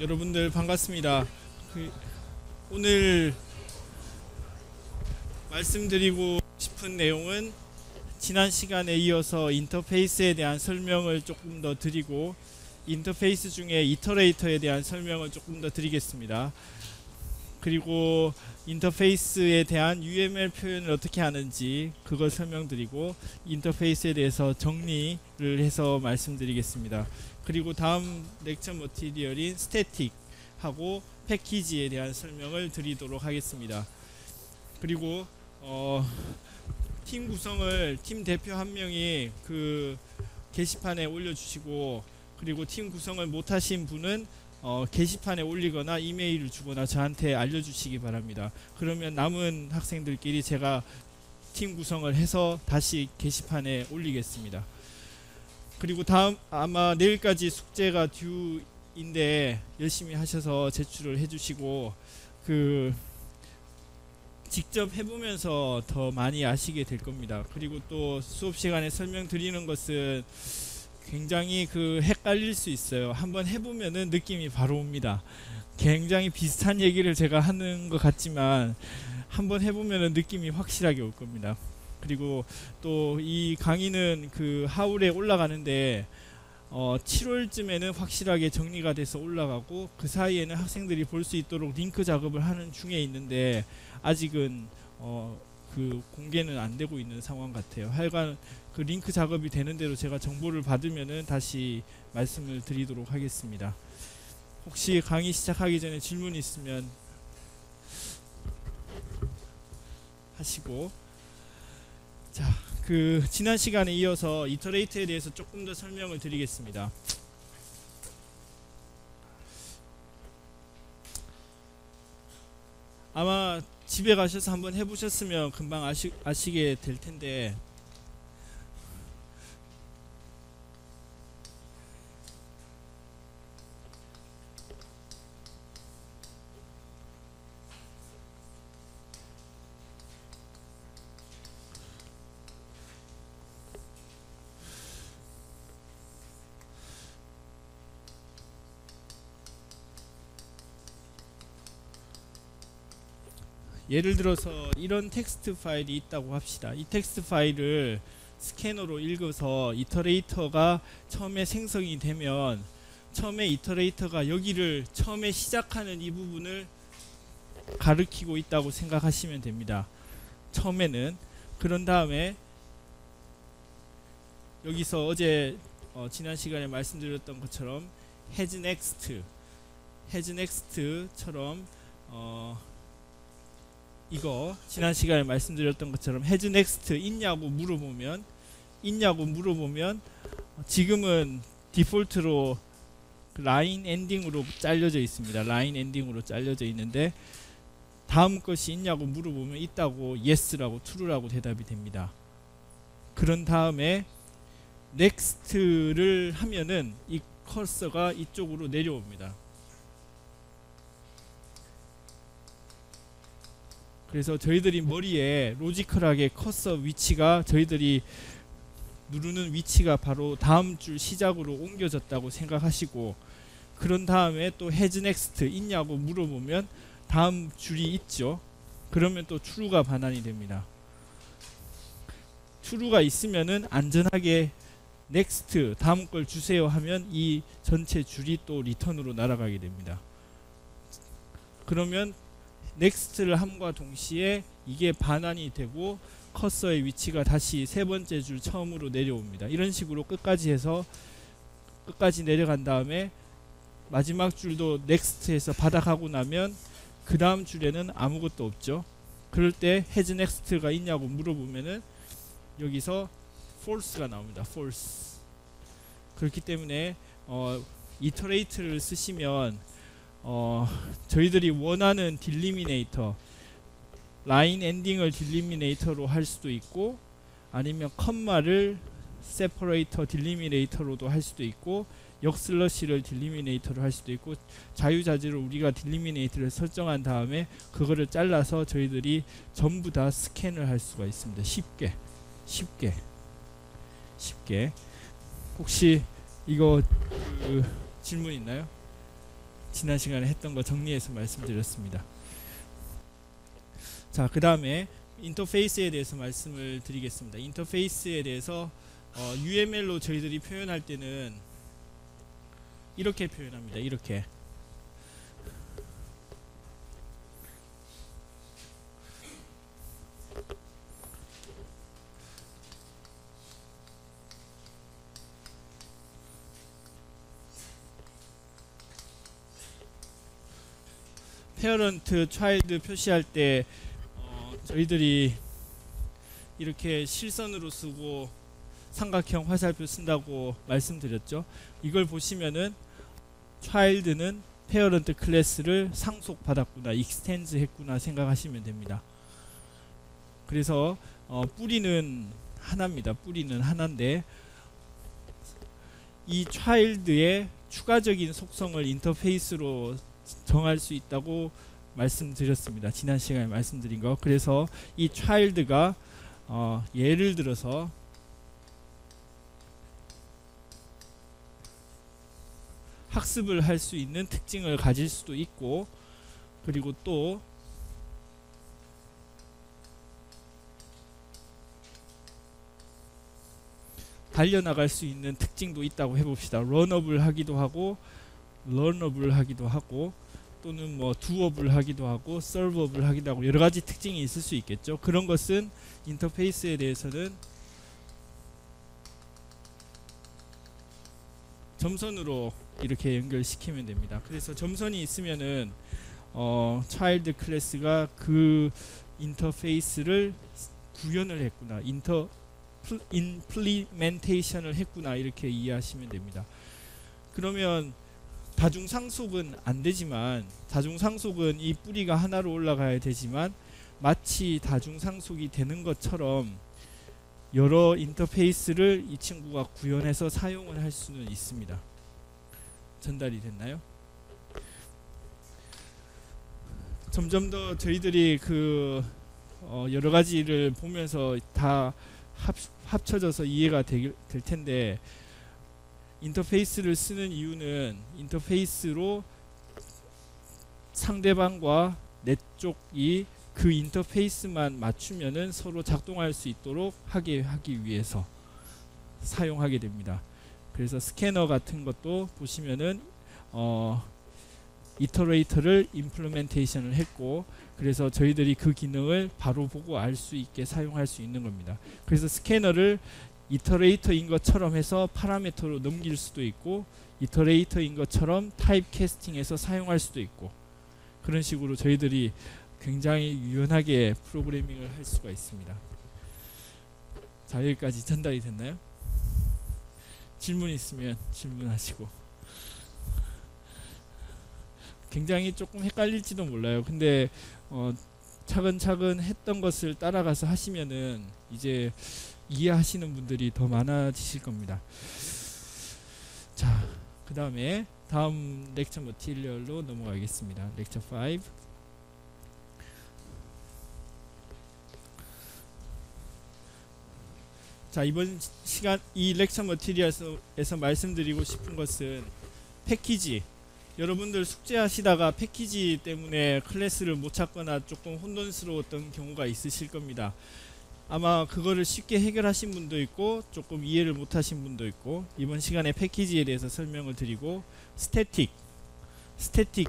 여러분들 반갑습니다. 오늘 말씀드리고 싶은 내용은 지난 시간에 이어서 인터페이스에 대한 설명을 조금 더 드리고, 인터페이스 중에 이터레이터에 대한 설명을 조금 더 드리겠습니다. 그리고 인터페이스에 대한 UML 표현을 어떻게 하는지 그걸 설명드리고, 인터페이스에 대해서 정리를 해서 말씀드리겠습니다. 그리고 다음 렉처 머티리얼인 스태틱하고 패키지에 대한 설명을 드리도록 하겠습니다. 그리고 팀 구성을 팀 대표 한 명이 그 게시판에 올려주시고, 그리고 팀 구성을 못하신 분은 게시판에 올리거나 이메일을 주거나 저한테 알려주시기 바랍니다. 그러면 남은 학생들끼리 제가 팀 구성을 해서 다시 게시판에 올리겠습니다. 그리고 다음 아마 내일까지 숙제가 듀인데 열심히 하셔서 제출을 해주시고, 직접 해보면서 더 많이 아시게 될 겁니다. 그리고 또 수업 시간에 설명드리는 것은 굉장히 헷갈릴 수 있어요. 한번 해보면은 느낌이 바로 옵니다. 굉장히 비슷한 얘기를 제가 하는 것 같지만 한번 해보면은 느낌이 확실하게 올 겁니다. 그리고 또 이 강의는 하울에 올라가는데 7월쯤에는 확실하게 정리가 돼서 올라가고, 그 사이에는 학생들이 볼 수 있도록 링크 작업을 하는 중에 있는데 아직은 공개는 안 되고 있는 상황 같아요. 하여간 링크 작업이 되는 대로 제가 정보를 받으면은 다시 말씀을 드리도록 하겠습니다. 혹시 강의 시작하기 전에 질문 있으면 하시고, 자, 지난 시간에 이어서 이터레이트에 대해서 조금 더 설명을 드리겠습니다. 아마 집에 가셔서 한번 해보셨으면 금방 아시게 될 텐데, 예를 들어서 이런 텍스트 파일이 있다고 합시다. 이 텍스트 파일을 스캐너로 읽어서 이터레이터가 처음에 생성이 되면, 처음에 이터레이터가 여기를 처음에 시작하는 이 부분을 가리키고 있다고 생각하시면 됩니다. 처음에는. 그런 다음에 여기서 어제 지난 시간에 말씀드렸던 것처럼 has next처럼 이거 지난 시간에 말씀드렸던 것처럼 has next 있냐고 물어보면 지금은 디폴트로 라인 엔딩으로 잘려져 있습니다. 라인 엔딩으로 잘려져 있는데, 다음 것이 있냐고 물어보면 있다고 yes라고 true라고 대답이 됩니다. 그런 다음에 next를 하면은 이 커서가 이쪽으로 내려옵니다. 그래서 저희들이 머리에 로지컬하게 커서 위치가, 저희들이 누르는 위치가 바로 다음 줄 시작으로 옮겨졌다고 생각하시고, 그런 다음에 또 has next 있냐고 물어보면 다음 줄이 있죠. 그러면 또 true가 반환이 됩니다. true가 있으면은 안전하게 next 다음 걸 주세요 하면 이 전체 줄이 또 리턴으로 날아가게 됩니다. 그러면 넥스트를 함과 동시에 이게 반환이 되고 커서의 위치가 다시 세 번째 줄 처음으로 내려옵니다. 이런 식으로 끝까지 해서 끝까지 내려간 다음에 마지막 줄도 넥스트에서 바닥하고 나면 그 다음 줄에는 아무것도 없죠. 그럴 때 has next가 있냐고 물어보면은 여기서 false가 나옵니다. false. 그렇기 때문에 iterate를 쓰시면 저희들이 원하는 딜리미네이터, 라인 엔딩을 딜리미네이터로 할 수도 있고, 아니면 컴마를 세퍼레이터 딜리미네이터로도 할 수도 있고, 역슬러시를 딜리미네이터로 할 수도 있고, 자유자재로 우리가 딜리미네이터를 설정한 다음에 그거를 잘라서 저희들이 전부 다 스캔을 할 수가 있습니다. 쉽게. 혹시 이거 질문 있나요? 지난 시간에 했던 거 정리해서 말씀드렸습니다. 자, 그 다음에 인터페이스에 대해서 말씀을 드리겠습니다. 인터페이스에 대해서 UML로 저희들이 표현할 때는 이렇게 표현합니다. 이렇게. 페어런트, 차일드 표시할 때 저희들이 이렇게 실선으로 쓰고 삼각형 화살표 쓴다고 말씀드렸죠. 이걸 보시면은 child는 parent 클래스를 상속받았구나, extends 했구나 생각하시면 됩니다. 그래서 뿌리는 하나입니다. 뿌리는 하나인데 이 child의 추가적인 속성을 인터페이스로 정할 수 있다고 말씀드렸습니다. 지난 시간에 말씀드린 거. 그래서 이 child가 예를 들어서 학습을 할 수 있는 특징을 가질 수도 있고, 그리고 또 달려나갈 수 있는 특징도 있다고 해봅시다. 런업을 하기도 하고 런업을 하기도 하고, 또는 뭐 두업을 하기도 하고 서브업을 하기도 하고, 여러 가지 특징이 있을 수 있겠죠. 그런 것은 인터페이스에 대해서는 점선으로 이렇게 연결시키면 됩니다. 그래서 점선이 있으면은 차일드 클래스가 그 인터페이스를 구현을 했구나, 임플리멘테이션을 했구나, 이렇게 이해하시면 됩니다. 그러면 다중상속은 안 되지만, 다중상속은 이 뿌리가 하나로 올라가야 되지만, 마치 다중상속이 되는 것처럼 여러 인터페이스를 이 친구가 구현해서 사용을 할 수는 있습니다. 전달이 됐나요? 점점 더 저희들이 그 여러 가지를 보면서 다 합쳐져서 이해가 될 텐데, 인터페이스를 쓰는 이유는 인터페이스로 상대방과 내 쪽이 그 인터페이스만 맞추면은 서로 작동할 수 있도록 하기 위해서 사용하게 됩니다. 그래서 스캐너 같은 것도 보시면은 이터레이터를 임플리멘테이션을 했고, 그래서 저희들이 그 기능을 바로 보고 알 수 있게 사용할 수 있는 겁니다. 그래서 스캐너를 이터레이터인 것처럼 해서 파라미터로 넘길 수도 있고, 이터레이터인 것처럼 타입 캐스팅해서 사용할 수도 있고, 그런 식으로 저희들이 굉장히 유연하게 프로그래밍을 할 수가 있습니다. 자, 여기까지 전달이 됐나요? 질문 있으면 질문하시고. 굉장히 조금 헷갈릴지도 몰라요. 근데 차근차근 했던 것을 따라가서 하시면은 이제 이해하시는 분들이 더 많아지실 겁니다. 자, 그 다음에 다음 렉처 머티리얼로 넘어가겠습니다. 렉처 5. 자, 이번 시간 이 렉처 머티리얼에서 말씀드리고 싶은 것은 패키지. 여러분들 숙제하시다가 패키지 때문에 클래스를 못 찾거나 조금 혼돈스러웠던 경우가 있으실 겁니다. 아마 그거를 쉽게 해결하신 분도 있고 조금 이해를 못 하신 분도 있고, 이번 시간에 패키지에 대해서 설명을 드리고, 스태틱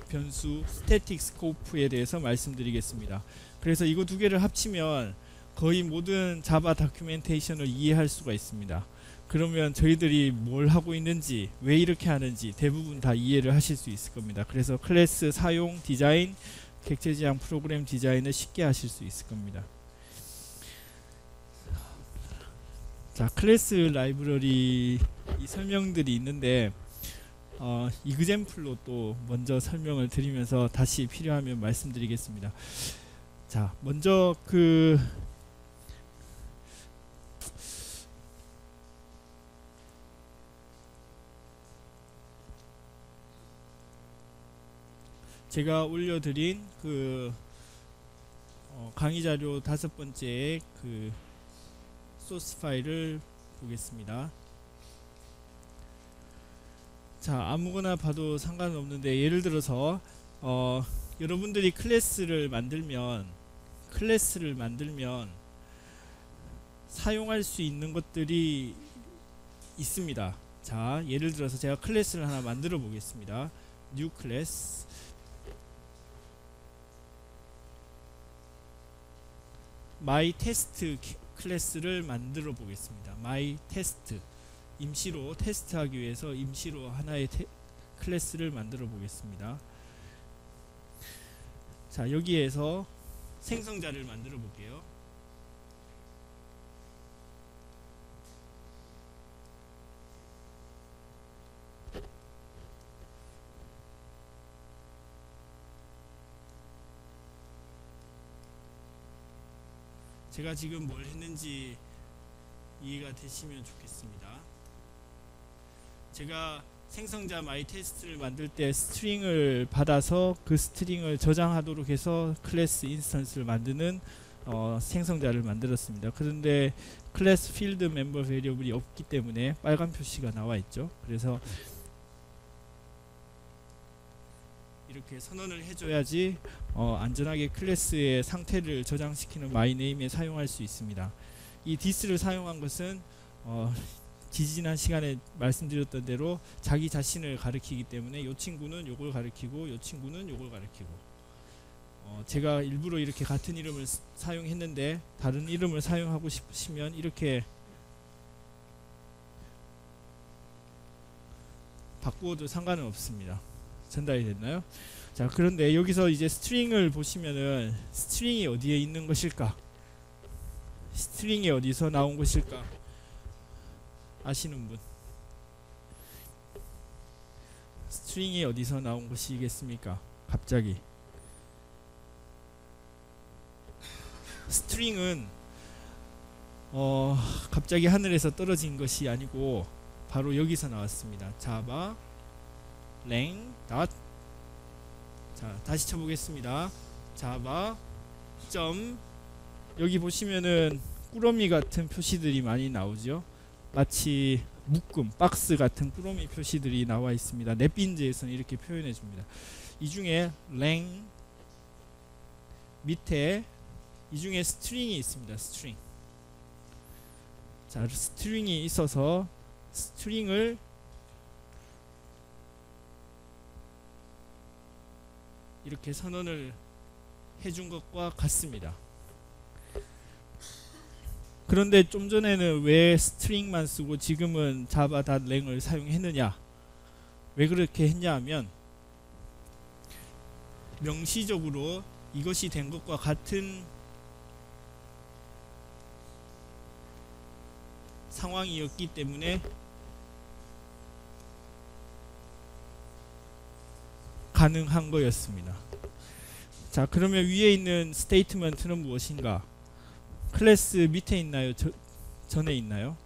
변수, 스태틱 스코프에 대해서 말씀드리겠습니다. 그래서 이거 두 개를 합치면 거의 모든 자바 다큐멘테이션을 이해할 수가 있습니다. 그러면 저희들이 뭘 하고 있는지, 왜 이렇게 하는지 대부분 다 이해를 하실 수 있을 겁니다. 그래서 클래스 사용, 디자인, 객체지향 프로그램 디자인을 쉽게 하실 수 있을 겁니다. 자, 클래스 라이브러리 이 설명들이 있는데 이그젬플로 또 먼저 설명을 드리면서 다시 필요하면 말씀드리겠습니다. 자, 먼저 제가 올려드린 강의 자료 5번째 소스 파일을 보겠습니다. 자, 아무거나 봐도 상관은 없는데 예를 들어서 여러분들이 클래스를 만들면 사용할 수 있는 것들이 있습니다. 자, 예를 들어서 제가 클래스를 하나 만들어 보겠습니다. new class my test 클래스를 만들어 보겠습니다. my test 임시로 테스트하기 위해서 임시로 하나의 클래스를 만들어 보겠습니다. 자, 여기에서 생성자를 만들어 볼게요. 제가 지금 뭘 했는지 이해가 되시면 좋겠습니다. 제가 생성자 마이 테스트를 만들 때 스트링을 받아서 그 스트링을 저장하도록 해서 클래스 인스턴스를 만드는 생성자를 만들었습니다. 그런데 클래스 필드 멤버 베리어블이 없기 때문에 빨간 표시가 나와 있죠. 그래서 이렇게 선언을 해줘야지 안전하게 클래스의 상태를 저장시키는 myName에 사용할 수 있습니다. 이 this를 사용한 것은 지지난 시간에 말씀드렸던 대로 자기 자신을 가리키기 때문에 이 친구는 요걸 가리키고 이 친구는 요걸 가리키고 제가 일부러 이렇게 같은 이름을 사용했는데 다른 이름을 사용하고 싶으시면 이렇게 바꾸어도 상관은 없습니다. 전달이 됐나요? 자, 그런데 여기서 이제 스트링을 보시면은 스트링이 어디에 있는 것일까? 스트링이 어디서 나온 것일까? 아시는 분? 스트링이 어디서 나온 것이겠습니까? 갑자기 스트링은 갑자기 하늘에서 떨어진 것이 아니고 바로 여기서 나왔습니다. 자바 랭 닷. 자, 다시 쳐보겠습니다. 자바 점 여기 보시면은 꾸러미 같은 표시들이 많이 나오죠. 마치 묶음, 박스 같은 꾸러미 표시들이 나와 있습니다. 넷빈즈에서는 이렇게 표현해 줍니다. 이 중에 랭 밑에 이 중에 스트링이 있습니다. 스트링. 자, 스트링이 있어서 스트링을 이렇게 선언을 해준 것과 같습니다. 그런데 좀 전에는 왜 스트링만 쓰고 지금은 java.lang을 사용했느냐? 왜 그렇게 했냐 하면 명시적으로 이것이 된 것과 같은 상황이었기 때문에 가능한 거였습니다. 자, 그러면 위에 있는 스테이트먼트는 무엇인가? 클래스 밑에 있나요? 전에 있나요?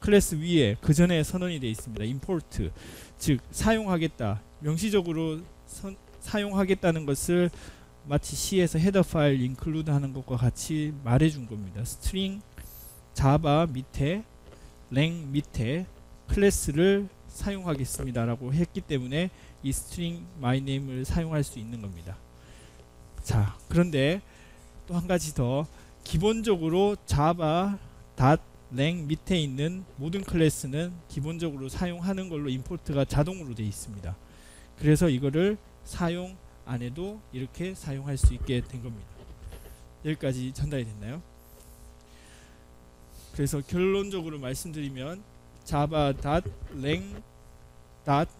클래스 위에 그 전에 선언이 되어 있습니다. import 즉 사용하겠다. 명시적으로 사용하겠다는 것을 마치 C에서 헤더 파일 include 하는 것과 같이 말해준 겁니다. string java 밑에 lang 밑에 클래스를 사용하겠습니다 라고 했기 때문에 이 string myName을 사용할 수 있는 겁니다. 자, 그런데 또 한 가지 더 기본적으로 java.lang 밑에 있는 모든 클래스는 기본적으로 사용하는 걸로 임포트가 자동으로 되어 있습니다. 그래서 이거를 사용 안 해도 이렇게 사용할 수 있게 된 겁니다. 여기까지 전달이 됐나요? 그래서 결론적으로 말씀드리면 java.lang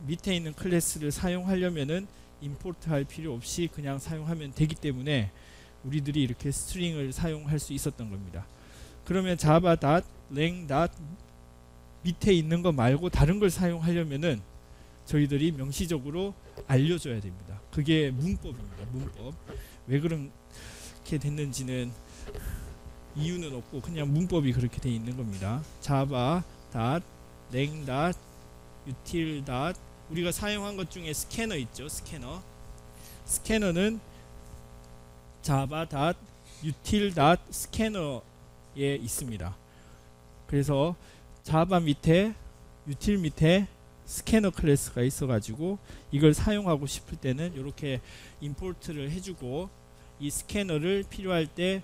밑에 있는 클래스를 사용하려면은 임포트 할 필요 없이 그냥 사용하면 되기 때문에 우리들이 이렇게 스트링을 사용할 수 있었던 겁니다. 그러면 java.lang 밑에 있는 거 말고 다른 걸 사용하려면은 저희들이 명시적으로 알려줘야 됩니다. 그게 문법입니다. 문법. 왜 그렇게 됐는지는 이유는 없고 그냥 문법이 그렇게 돼 있는 겁니다. java.lang util. 우리가 사용한 것 중에 스캐너 있죠. 스캐너는 java.util.scanner에 있습니다. 그래서 java 밑에 util 밑에 스캐너 클래스가 있어가지고 이걸 사용하고 싶을 때는 이렇게 임포트를 해주고 이 스캐너를 필요할 때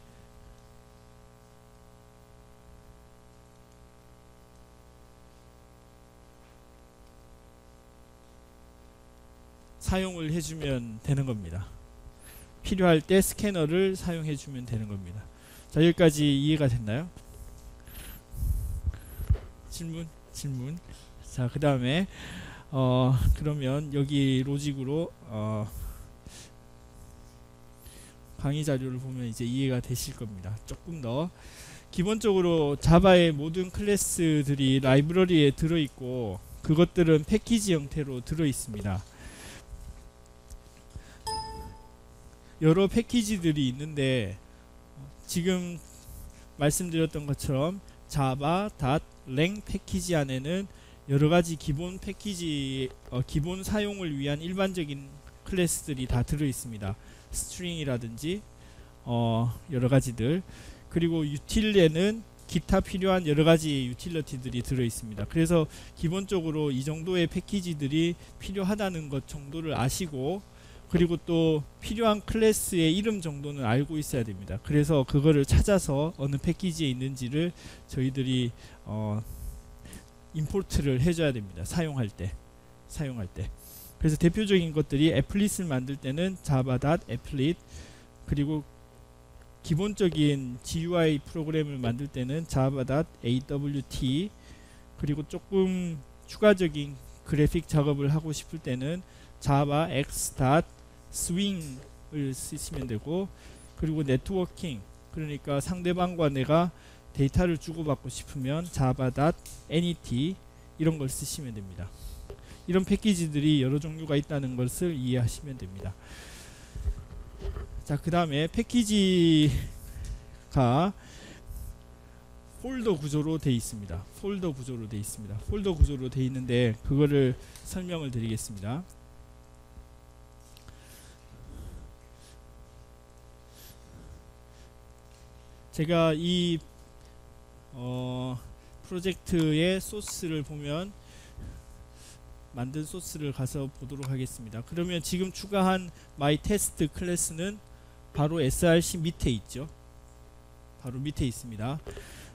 사용을 해주면 되는 겁니다. 필요할 때 스캐너를 사용해주면 되는 겁니다. 자, 여기까지 이해가 됐나요? 질문. 자, 그 다음에 그러면 여기 로직으로 강의 자료를 보면 이제 이해가 되실 겁니다. 조금 더 기본적으로 자바의 모든 클래스들이 라이브러리에 들어있고 그것들은 패키지 형태로 들어있습니다. 여러 패키지들이 있는데 지금 말씀드렸던 것처럼 java.lang 패키지 안에는 여러가지 기본 패키지 기본 사용을 위한 일반적인 클래스들이 다 들어있습니다. 스트링이라든지 여러가지들, 그리고 유틸에는 기타 필요한 여러가지 유틸러티들이 들어있습니다. 그래서 기본적으로 이 정도의 패키지들이 필요하다는 것 정도를 아시고, 그리고 또 필요한 클래스의 이름 정도는 알고 있어야 됩니다. 그래서 그거를 찾아서 어느 패키지에 있는지를 저희들이 임포트를 해줘야 됩니다. 사용할 때. 그래서 대표적인 것들이 애플릿을 만들 때는 java.applet, 그리고 기본적인 GUI 프로그램을 만들 때는 java.awt, 그리고 조금 추가적인 그래픽 작업을 하고 싶을 때는 java.x.swing을 쓰시면 되고, 그리고 네트워킹, 그러니까 상대방과 내가 데이터를 주고받고 싶으면 java.net 이런 걸 쓰시면 됩니다. 이런 패키지들이 여러 종류가 있다는 것을 이해하시면 됩니다. 자, 그 다음에 패키지가 폴더 구조로 되어 있습니다. 폴더 구조로 되어 있는데 그거를 설명을 드리겠습니다. 제가 이 프로젝트의 소스를 보면, 만든 소스를 가서 보도록 하겠습니다. 그러면 지금 추가한 myTest 클래스는 바로 src 밑에 있죠. 바로 밑에 있습니다.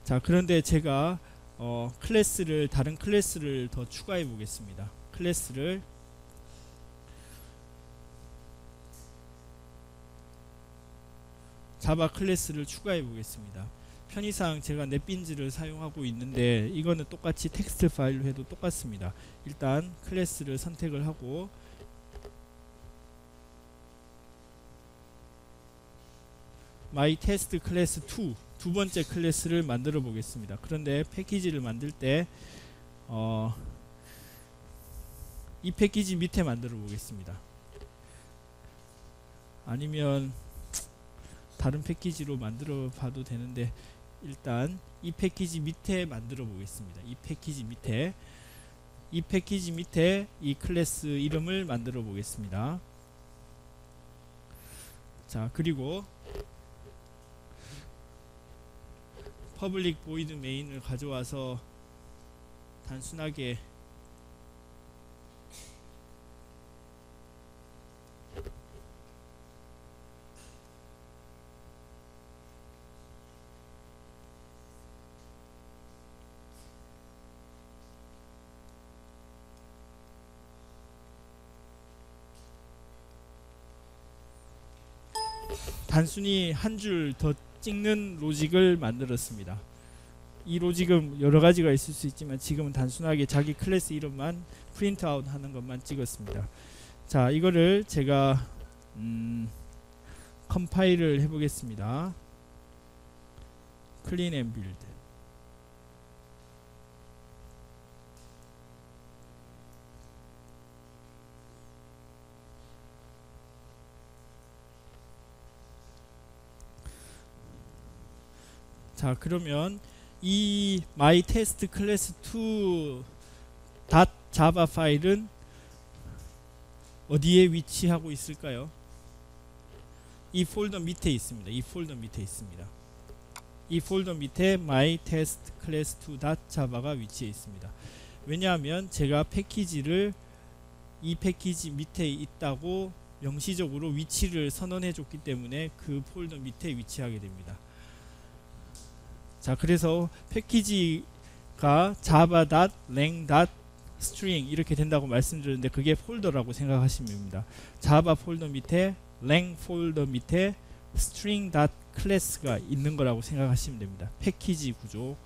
자, 그런데 제가 다른 클래스를 더 추가해 보겠습니다. 클래스를 자바 클래스를 추가해 보겠습니다. 편의상 제가 넷빈즈를 사용하고 있는데 이거는 똑같이 텍스트 파일로 해도 똑같습니다. 일단 클래스를 선택을 하고 myTest 클래스 2 두 번째 클래스를 만들어 보겠습니다. 그런데 패키지를 만들 때 이 패키지 밑에 만들어 보겠습니다. 아니면 다른 패키지로 만들어 봐도 되는데 일단 이 패키지 밑에 만들어 보겠습니다. 이 패키지 밑에 이 클래스 이름을 만들어 보겠습니다. 자, 그리고 public void main을 가져와서 단순하게 단순히 한 줄 더 찍는 로직을 만들었습니다. 이 로직은 여러 가지가 있을 수 있지만 지금은 단순하게 자기 클래스 이름만 프린트 아웃 하는 것만 찍었습니다. 자, 이거를 제가 컴파일을 해보겠습니다. 클린 앤 빌드. 자, 그러면 이 myTest 클래스 2 .java 파일은 어디에 위치하고 있을까요? 이 폴더 밑에 있습니다. 이 폴더 밑에 myTest 클래스 2 .java가 위치해 있습니다. 왜냐하면 제가 패키지를 이 패키지 밑에 있다고 명시적으로 위치를 선언해 줬기 때문에 그 폴더 밑에 위치하게 됩니다. 자, 그래서 패키지가 java.lang.string 이렇게 된다고 말씀드렸는데 그게 폴더라고 생각하시면 됩니다. 자바 폴더 밑에 lang 폴더 밑에 string.class가 있는 거라고 생각하시면 됩니다. 패키지 구조,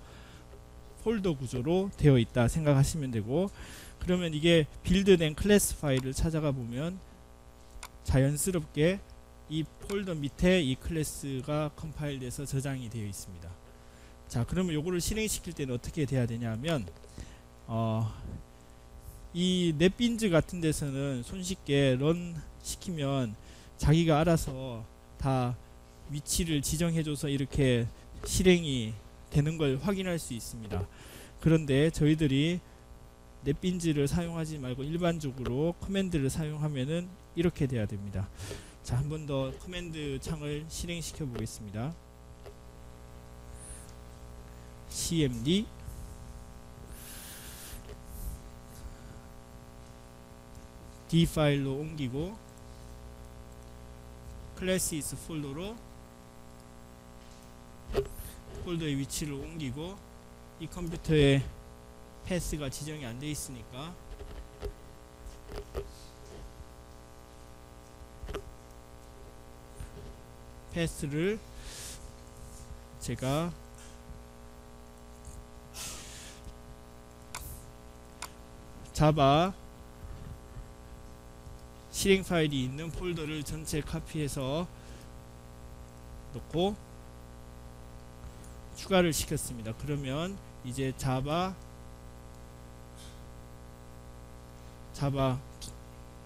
폴더 구조로 되어 있다 생각하시면 되고, 그러면 이게 빌드된 클래스 파일을 찾아가 보면 자연스럽게 이 폴더 밑에 이 클래스가 컴파일 돼서 저장이 되어 있습니다. 자, 그러면 요거를 실행시킬 때는 어떻게 돼야 되냐면 이 넷빈즈 같은 데서는 손쉽게 런 시키면 자기가 알아서 다 위치를 지정해줘서 이렇게 실행이 되는 걸 확인할 수 있습니다. 그런데 저희들이 넷빈즈를 사용하지 말고 일반적으로 커맨드를 사용하면은 이렇게 돼야 됩니다. 자, 한 번 더 커맨드 창을 실행시켜 보겠습니다. cmd D 파일로 옮기고 classes 폴더로 폴더의 위치를 옮기고, 이 컴퓨터에 패스가 지정이 안 돼 있으니까 패스를 제가 자바 실행 파일이 있는 폴더를 전체 카피해서 놓고 추가를 시켰습니다. 그러면 이제 자바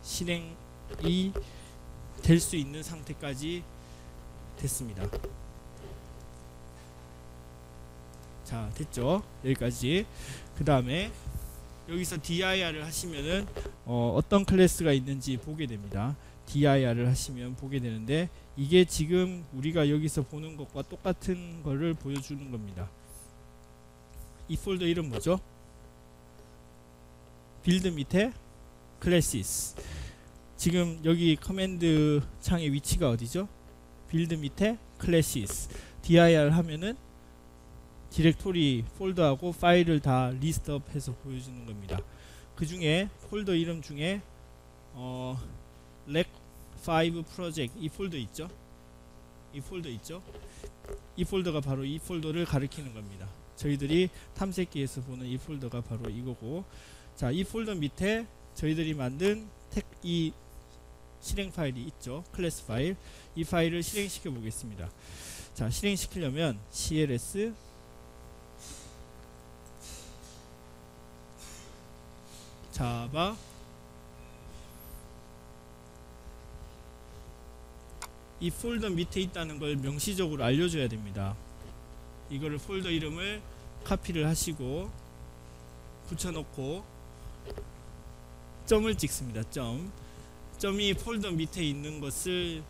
실행이 될 수 있는 상태까지 됐습니다. 자, 됐죠? 여기까지. 그 다음에 여기서 dir을 하시면은 어떤 클래스가 있는지 보게 됩니다. dir을 하시면 보게 되는데, 이게 지금 우리가 여기서 보는 것과 똑같은 거를 보여주는 겁니다. 이 폴더 이름 뭐죠? 빌드 밑에 classes. 지금 여기 커맨드 창의 위치가 어디죠? 빌드 밑에 classes. dir 하면은 디렉토리 폴더하고 파일을 다 리스트업 해서 보여주는 겁니다. 그 중에 폴더 이름 중에 rec5 project 이 폴더 있죠? 이 폴더가 바로 이 폴더를 가리키는 겁니다. 저희들이 탐색기에서 보는 이 폴더가 바로 이거고, 자, 이 폴더 밑에 저희들이 만든 이 실행 파일이 있죠. 클래스 파일. 이 파일을 실행시켜 보겠습니다. 자, 실행시키려면 cls 자바 이 폴더 밑에 있다는 걸 명시적으로 알려줘야 됩니다. 이거를 폴더 이름을 카피를 하시고 붙여놓고 점을 찍습니다. 점이 폴더 밑에 있는 것을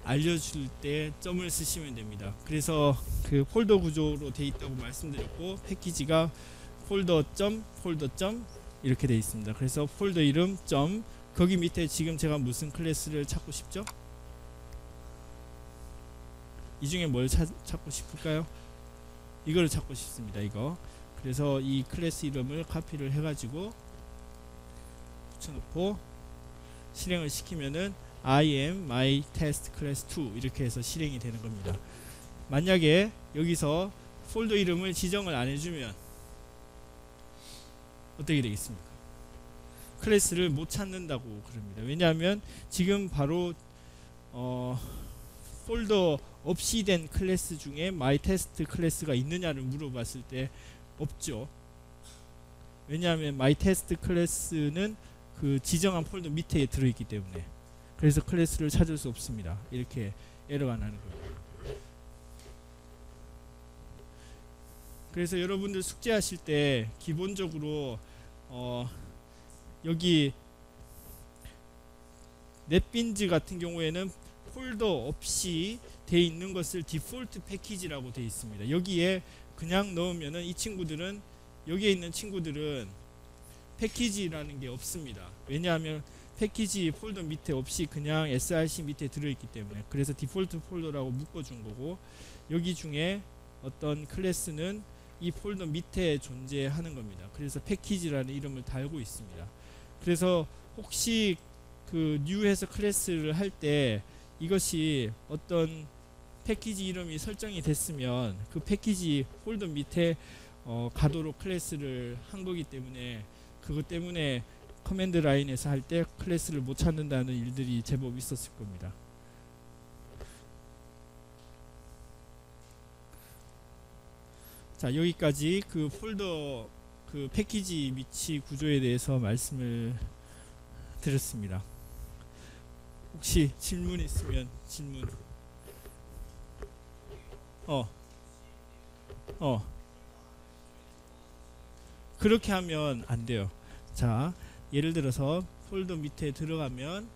알려줄 때 점을 쓰시면 됩니다. 그래서 그 폴더 구조로 되어 있다고 말씀드렸고, 패키지가 폴더 점 이렇게 되어 있습니다. 그래서 폴더 이름 점, 거기 밑에 지금 제가 무슨 클래스를 찾고 싶죠? 이 중에 뭘 찾고 싶을까요? 이거를 찾고 싶습니다. 이거. 그래서 이 클래스 이름을 카피를 해가지고 붙여놓고 실행을 시키면은 I am my test class 2 이렇게 해서 실행이 되는 겁니다. 만약에 여기서 폴더 이름을 지정을 안 해주면 어떻게 되겠습니까? 클래스를 못 찾는다고 그럽니다. 왜냐하면 지금 바로 폴더 없이 된 클래스 중에 myTest 클래스가 있느냐를 물어봤을 때 없죠. 왜냐하면 myTest 클래스는 그 지정한 폴더 밑에 들어있기 때문에, 그래서 클래스를 찾을 수 없습니다. 이렇게 에러가 나는 거예요. 그래서 여러분들 숙제하실 때 기본적으로 여기 넷빈즈 같은 경우에는 폴더 없이 돼 있는 것을 디폴트 패키지라고 돼 있습니다. 여기에 그냥 넣으면은 이 친구들은, 여기에 있는 친구들은 패키지라는 게 없습니다. 왜냐하면 패키지 폴더 밑에 없이 그냥 src 밑에 들어있기 때문에. 그래서 디폴트 폴더라고 묶어준 거고, 여기 중에 어떤 클래스는 이 폴더 밑에 존재하는 겁니다. 그래서 패키지라는 이름을 달고 있습니다. 그래서 혹시 그 뉴에서 클래스를 할 때 이것이 어떤 패키지 이름이 설정이 됐으면 그 패키지 폴더 밑에 가도록 클래스를 한 거기 때문에, 그것 때문에 커맨드 라인에서 할 때 클래스를 못 찾는다는 일들이 제법 있었을 겁니다. 자, 여기까지 그 폴더 그 패키지 위치 구조에 대해서 말씀을 드렸습니다. 혹시 질문 있으면 질문. 그렇게 하면 안 돼요. 자, 예를 들어서 폴더 밑에 들어가면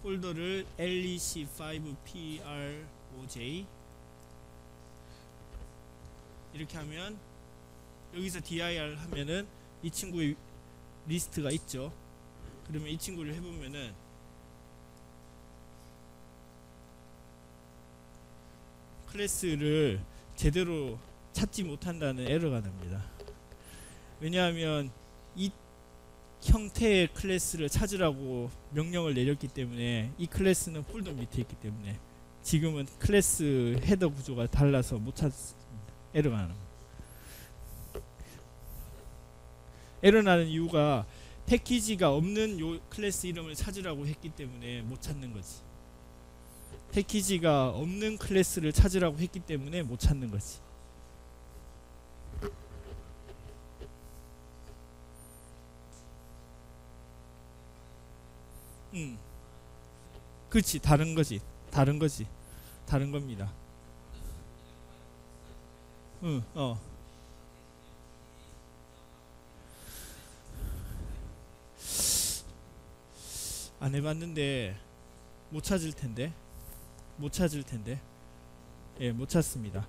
폴더를 lec5proj 이렇게 하면 여기서 dir 하면은 이 친구의 리스트가 있죠. 그러면 이 친구를 해보면은 클래스를 제대로 찾지 못한다는 에러가 납니다. 왜냐하면 이 형태의 클래스를 찾으라고 명령을 내렸기 때문에, 이 클래스는 폴더 밑에 있기 때문에 지금은 클래스 헤더 구조가 달라서 못 찾습니다. 에러가 납니다. 에러 나는 이유가 패키지가 없는 요 클래스 이름을 찾으라고 했기 때문에 못 찾는 거지. 패키지가 없는 클래스를 찾으라고 했기 때문에 못 찾는 거지. 그렇지. 다른 거지. 다른 거지. 다른 겁니다. 안 해봤는데 못 찾을 텐데. 못 찾을 텐데. 예, 못 찾습니다.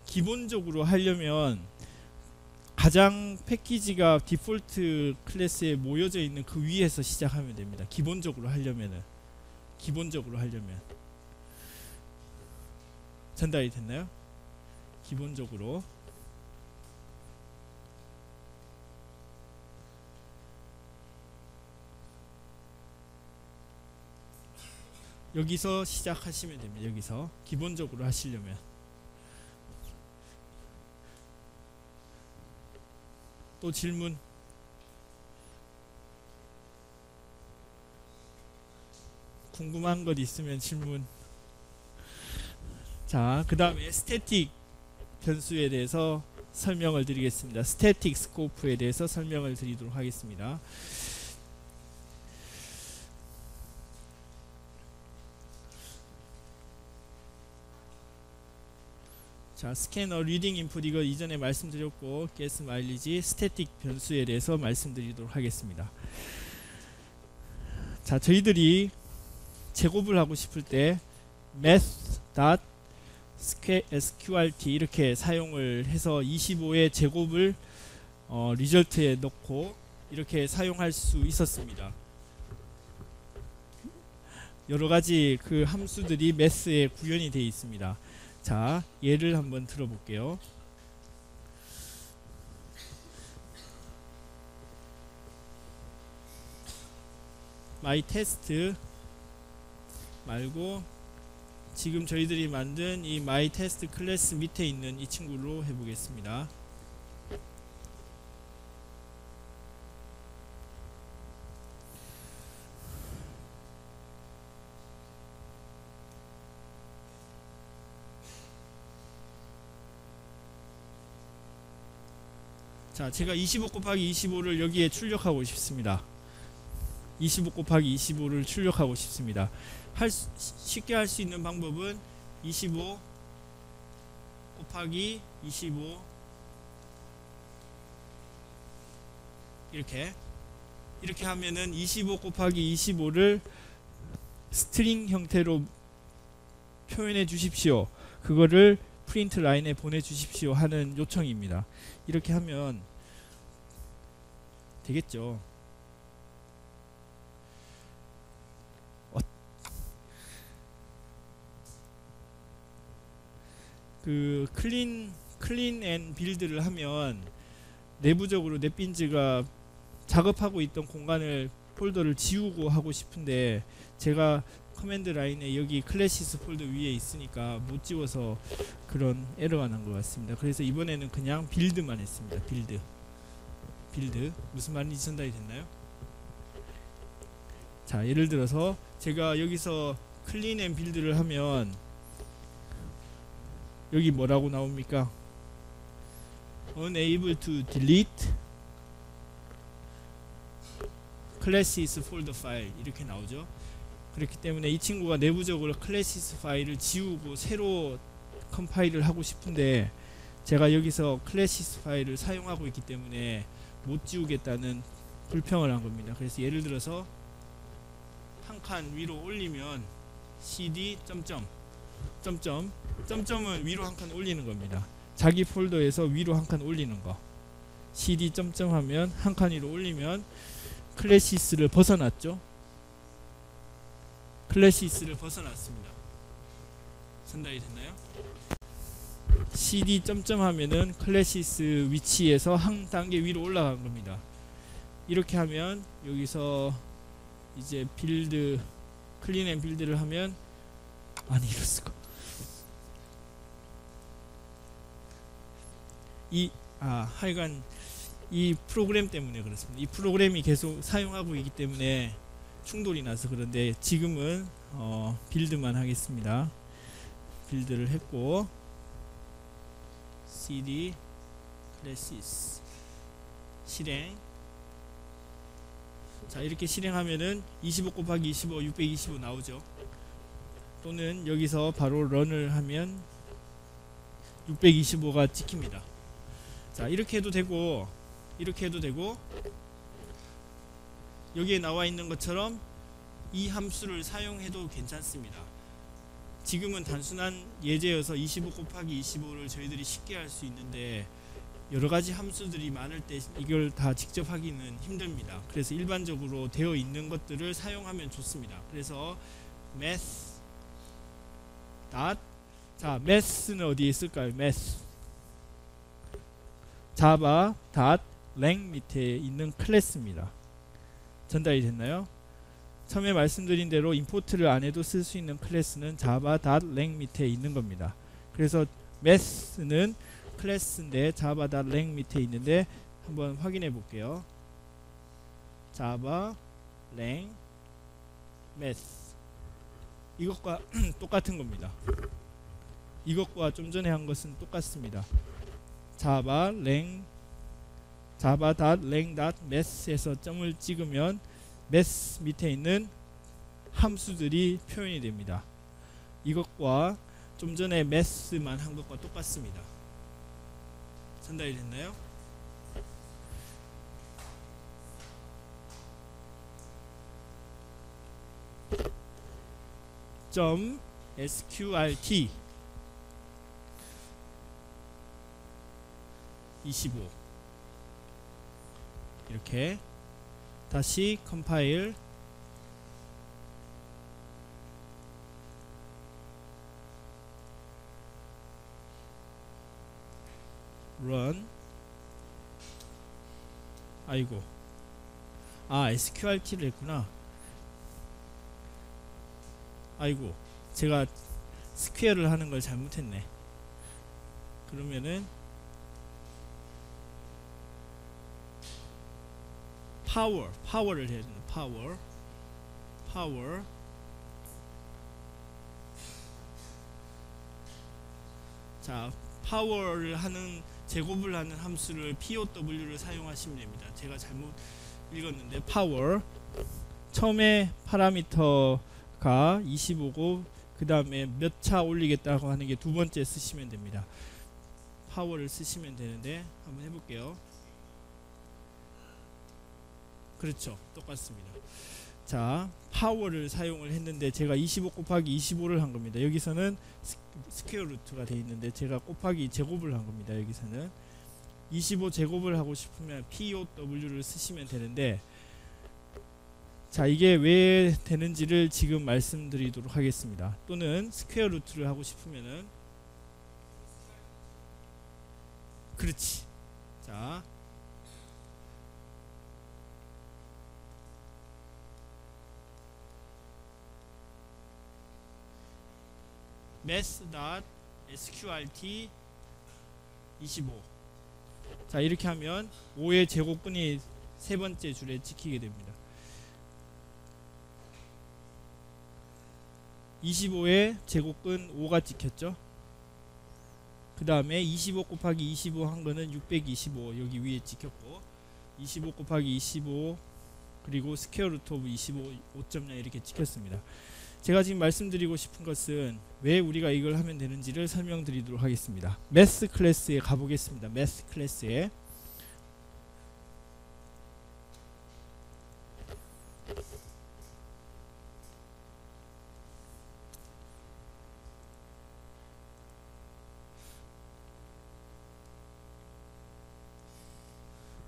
기본적으로 하려면 가장 패키지가 디폴트 클래스에 모여져 있는 그 위에서 시작하면 됩니다. 기본적으로 하려면 전달이 됐나요? 기본적으로 여기서 시작하시면 됩니다. 여기서 기본적으로 하시려면. 또 질문. 궁금한 것 있으면 질문. 자, 그 다음에 스태틱 변수에 대해서 설명을 드리겠습니다. 스태틱 스코프에 대해서 설명을 드리도록 하겠습니다. 자, 스캐너 리딩 인풋 이거 이전에 말씀드렸고, 게스 마일리지 스태틱 변수에 대해서 말씀드리도록 하겠습니다. 자, 저희들이 제곱을 하고 싶을 때 math.sqrt 이렇게 사용을 해서 25의 제곱을 리절트에 넣고 이렇게 사용할 수 있었습니다. 여러가지 그 함수들이 math에 구현이 되어 있습니다. 자, 예를 한번 들어볼게요. myTest 말고 지금 저희들이 만든 이 myTest 클래스 밑에 있는 이 친구로 해보겠습니다. 자, 제가 25 곱하기 25를 여기에 출력하고 싶습니다. 25 곱하기 25를 출력하고 싶습니다. 쉽게 할 수 있는 방법은 25 곱하기 25 이렇게 하면은 25 곱하기 25를 스트링 형태로 표현해 주십시오. 그거를 프린트 라인에 보내주십시오 하는 요청입니다. 이렇게 하면 되겠죠. 그 클린 앤 빌드를 하면 내부적으로 넷빈즈가 작업하고 있던 공간을 폴더를 지우고 하고 싶은데 제가 커맨드 라인에 여기 클래시스 폴더 위에 있으니까 못 지워서 그런 에러가 난 것 같습니다. 그래서 이번에는 그냥 빌드만 했습니다. 빌드 무슨 말인지 전달이 됐나요? 자, 예를 들어서 제가 여기서 클린 앤 빌드를 하면 여기 뭐라고 나옵니까? Unable to delete classes folder file 이렇게 나오죠. 그렇기 때문에 이 친구가 내부적으로 클래시스 파일을 지우고 새로 컴파일을 하고 싶은데 제가 여기서 클래시스 파일을 사용하고 있기 때문에 못 지우겠다는 불평을 한 겁니다. 그래서 예를 들어서 한 칸 위로 올리면 cd 점점은 위로 한 칸 올리는 겁니다. 자기 폴더에서 위로 한 칸 올리는 거. cd 하면 한 칸 위로 올리면 클래시스를 벗어났죠. 클래시스를 벗어났습니다. 전달이 됐나요? cd 하면은 클래시스 위치에서 한 단계 위로 올라간 겁니다. 이렇게 하면 여기서 이제 빌드 클린 앤 빌드를 하면 아니 이럴 수가. 하여간 이 프로그램 때문에 그렇습니다. 이 프로그램이 계속 사용하고 있기 때문에 충돌이 나서 그런데 지금은 빌드만 하겠습니다. 빌드를 했고 cd 클래시스 실행. 자, 이렇게 실행하면은 25 곱하기 25 625 나오죠. 또는 여기서 바로 런을 하면 625가 찍힙니다. 자, 이렇게 해도 되고 이렇게 해도 되고 여기에 나와 있는 것처럼 이 함수를 사용해도 괜찮습니다. 지금은 단순한 예제여서 25 곱하기 25를 저희들이 쉽게 할 수 있는데 여러가지 함수들이 많을 때 이걸 다 직접 하기는 힘듭니다. 그래서 일반적으로 되어 있는 것들을 사용하면 좋습니다. 그래서 math 자, math는 어디에 있을까요? math java lang 밑에 있는 클래스입니다. 전달이 됐나요? 처음에 말씀드린 대로 임포트를 안 해도 쓸 수 있는 클래스는 java.lang 밑에 있는 겁니다. 그래서 math는 클래스인데 java.lang 밑에 있는데 한번 확인해 볼게요. java lang math 이것과 똑같은 겁니다. 이것과 좀 전에 한 것은 똑같습니다. java.lang.math에서 점을 찍으면 math 밑에 있는 함수들이 표현이 됩니다. 이것과 좀 전에 math만 한 것과 똑같습니다. 전달이 됐나요? .sqrt 25 이렇게 다시 컴파일 run 아이고 sqrt를 했구나. 아이고 제가 스퀘어를 하는 걸 잘못했네. 그러면은 파워를 해야 되는 파워 자, 파워를 하는 제곱을 하는 함수를 POW를 사용하시면 됩니다. 제가 잘못 읽었는데 파워 처음에 파라미터가 25고 그 다음에 몇 차 올리겠다고 하는 게 두 번째 쓰시면 됩니다. 파워를 쓰시면 되는데 한번 해볼게요. 그렇죠, 똑같습니다. 자, 파워를 사용을 했는데 제가 25 곱하기 25를 한 겁니다. 여기서는 스퀘어 루트가 되어 있는데 제가 곱하기 제곱을 한 겁니다. 여기서는 25 제곱을 하고 싶으면 POW를 쓰시면 되는데, 자, 이게 왜 되는지를 지금 말씀드리도록 하겠습니다. 또는 스퀘어 루트를 하고 싶으면은, 그렇지. 자, math.sqrt 25. 자, 이렇게 하면 5의 제곱근이 세 번째 줄에 찍히게 됩니다. 25의 제곱근 5가 찍혔죠. 그 다음에 25 곱하기 25 한 거는 625 여기 위에 찍혔고, 25 곱하기 25 그리고 스퀘어 루트 오브 25 5.0 이렇게 찍혔습니다. 제가 지금 말씀드리고 싶은 것은 왜 우리가 이걸 하면 되는지를 설명드리도록 하겠습니다. 매스 클래스에 가보겠습니다. 매스 클래스에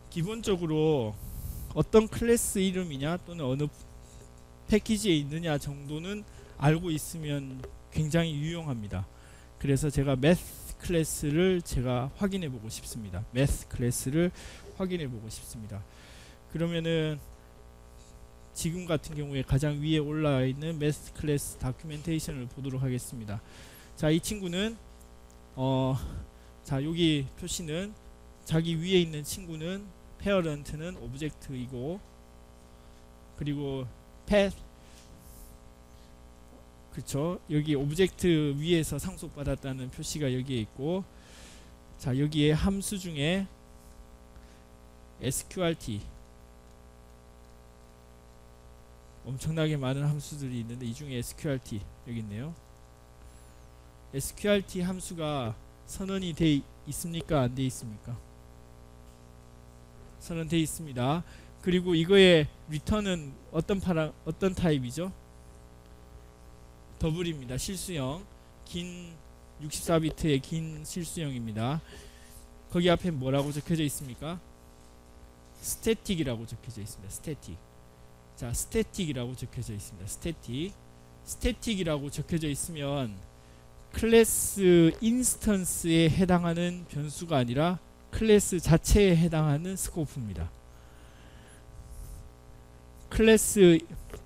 기본적으로 어떤 클래스 이름이냐 또는 어느 패키지에 있느냐 정도는 알고 있으면 굉장히 유용합니다. 그래서 제가 매스 클래스를 제가 확인해 보고 싶습니다. 매스 클래스를 확인해 보고 싶습니다. 그러면은 지금 같은 경우에 가장 위에 올라와 있는 매스 클래스 다큐멘테이션을 보도록 하겠습니다. 자, 이 친구는 자, 여기 표시는 자기 위에 있는 친구는 페어런트는 오브젝트이고, 그리고 그쵸, 여기 오브젝트 위에서 상속받았다는 표시가 여기에 있고, 자, 여기에 함수 중에 sqrt 엄청나게 많은 함수들이 있는데 이 중에 sqrt 여기 있네요. sqrt 함수가 선언이 돼 있습니까? 안 돼 있습니까? 선언돼 있습니다. 그리고 이거의 리턴은 어떤 타입이죠? 더블입니다. 실수형, 긴 64비트의 긴 실수형입니다. 거기 앞에 뭐라고 적혀져 있습니까? 스태틱이라고 적혀져 있습니다. 스태틱. 자, 스태틱이라고 적혀져 있습니다. 스태틱이라고 적혀져 있으면 클래스 인스턴스에 해당하는 변수가 아니라 클래스 자체에 해당하는 스코프입니다.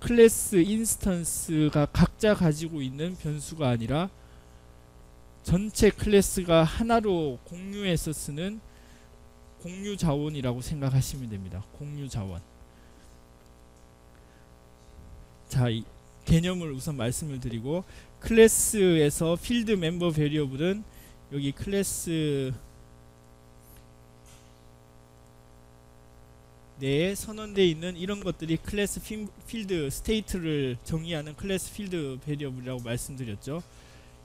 클래스 인스턴스가 각자 가지고 있는 변수가 아니라 전체 클래스가 하나로 공유해서 쓰는 공유 자원이라고 생각하시면 됩니다. 공유 자원. 자, 이 개념을 우선 말씀을 드리고, 클래스에서 필드 멤버 베리어블은 여기 클래스 내에 선언되어 있는 이런 것들이 클래스 필드 스테이트를 정의하는 클래스 필드 베리어블이라고 말씀드렸죠.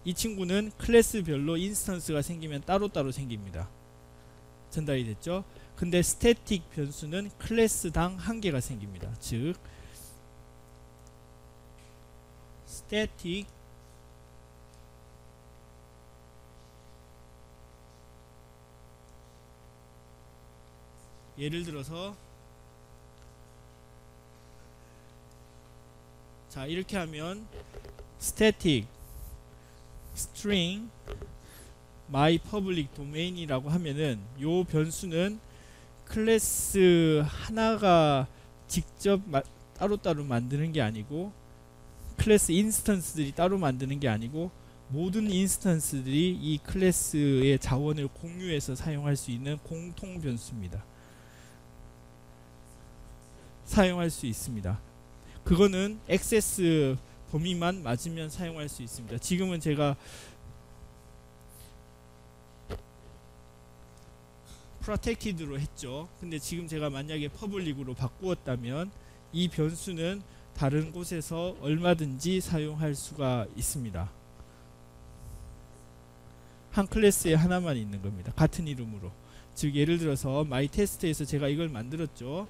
이 친구는 클래스별로 인스턴스가 생기면 따로따로 생깁니다. 전달이 됐죠. 근데 스태틱 변수는 클래스당 한 개가 생깁니다. 즉 스태틱 예를 들어서 자, 이렇게 하면 static string my public domain이라고 하면은 요 변수는 클래스 하나가 직접 따로따로 만드는 게 아니고, 클래스 인스턴스들이 따로 만드는 게 아니고, 모든 인스턴스들이 이 클래스의 자원을 공유해서 사용할 수 있는 공통 변수입니다. 사용할 수 있습니다. 그거는 액세스 범위만 맞으면 사용할 수 있습니다. 지금은 제가 protected로 했죠. 근데 지금 제가 만약에 public으로 바꾸었다면 이 변수는 다른 곳에서 얼마든지 사용할 수가 있습니다. 한 클래스에 하나만 있는 겁니다. 같은 이름으로. 즉 예를 들어서 myTest에서 제가 이걸 만들었죠.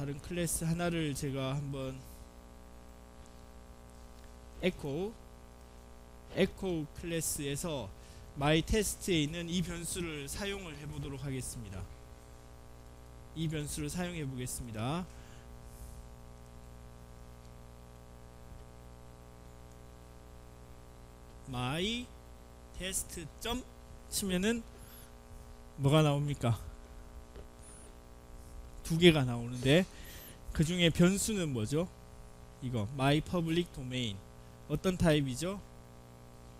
다른 클래스 하나를 제가 한번 에코 클래스에서 my test에 있는 이 변수를 사용을 해보도록 하겠습니다. 이 변수를 사용해 보겠습니다. my test 점 치면은 뭐가 나옵니까? 두 개가 나오는데 그 중에 변수는 뭐죠? 이거 my public domain 어떤 타입이죠?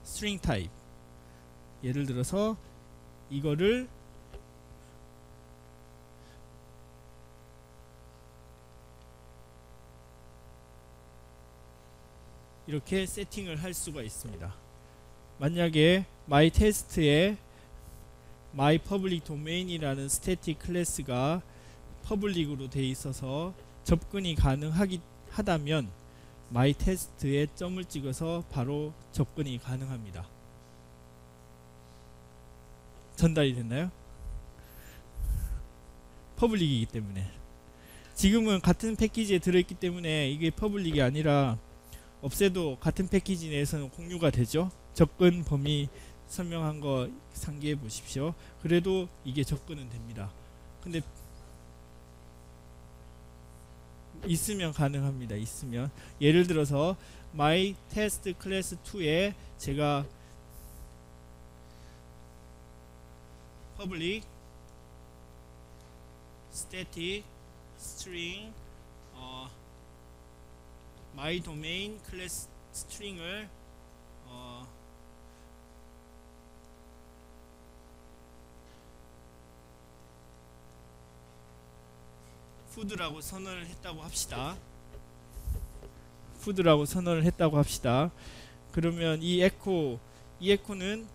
string 타입. 예를 들어서 이거를 이렇게 세팅을 할 수가 있습니다. 만약에 my test에 my public domain이라는 스태틱 클래스가 퍼블릭으로 되어 있어서 접근이 가능하다면 my test에 점을 찍어서 바로 접근이 가능합니다. 전달이 됐나요? 퍼블릭이기 때문에. 지금은 같은 패키지에 들어있기 때문에 이게 퍼블릭이 아니라 없애도 같은 패키지 내에서는 공유가 되죠. 접근 범위 설명한 거 상기해 보십시오. 그래도 이게 접근은 됩니다. 근데 있으면 가능합니다. 있으면 예를 들어서 my test class 2에 제가 public static string my domain class string을 food라고 선언을 했다고 합시다. food라고 선언을 했다고 합시다. 그러면 이 에코는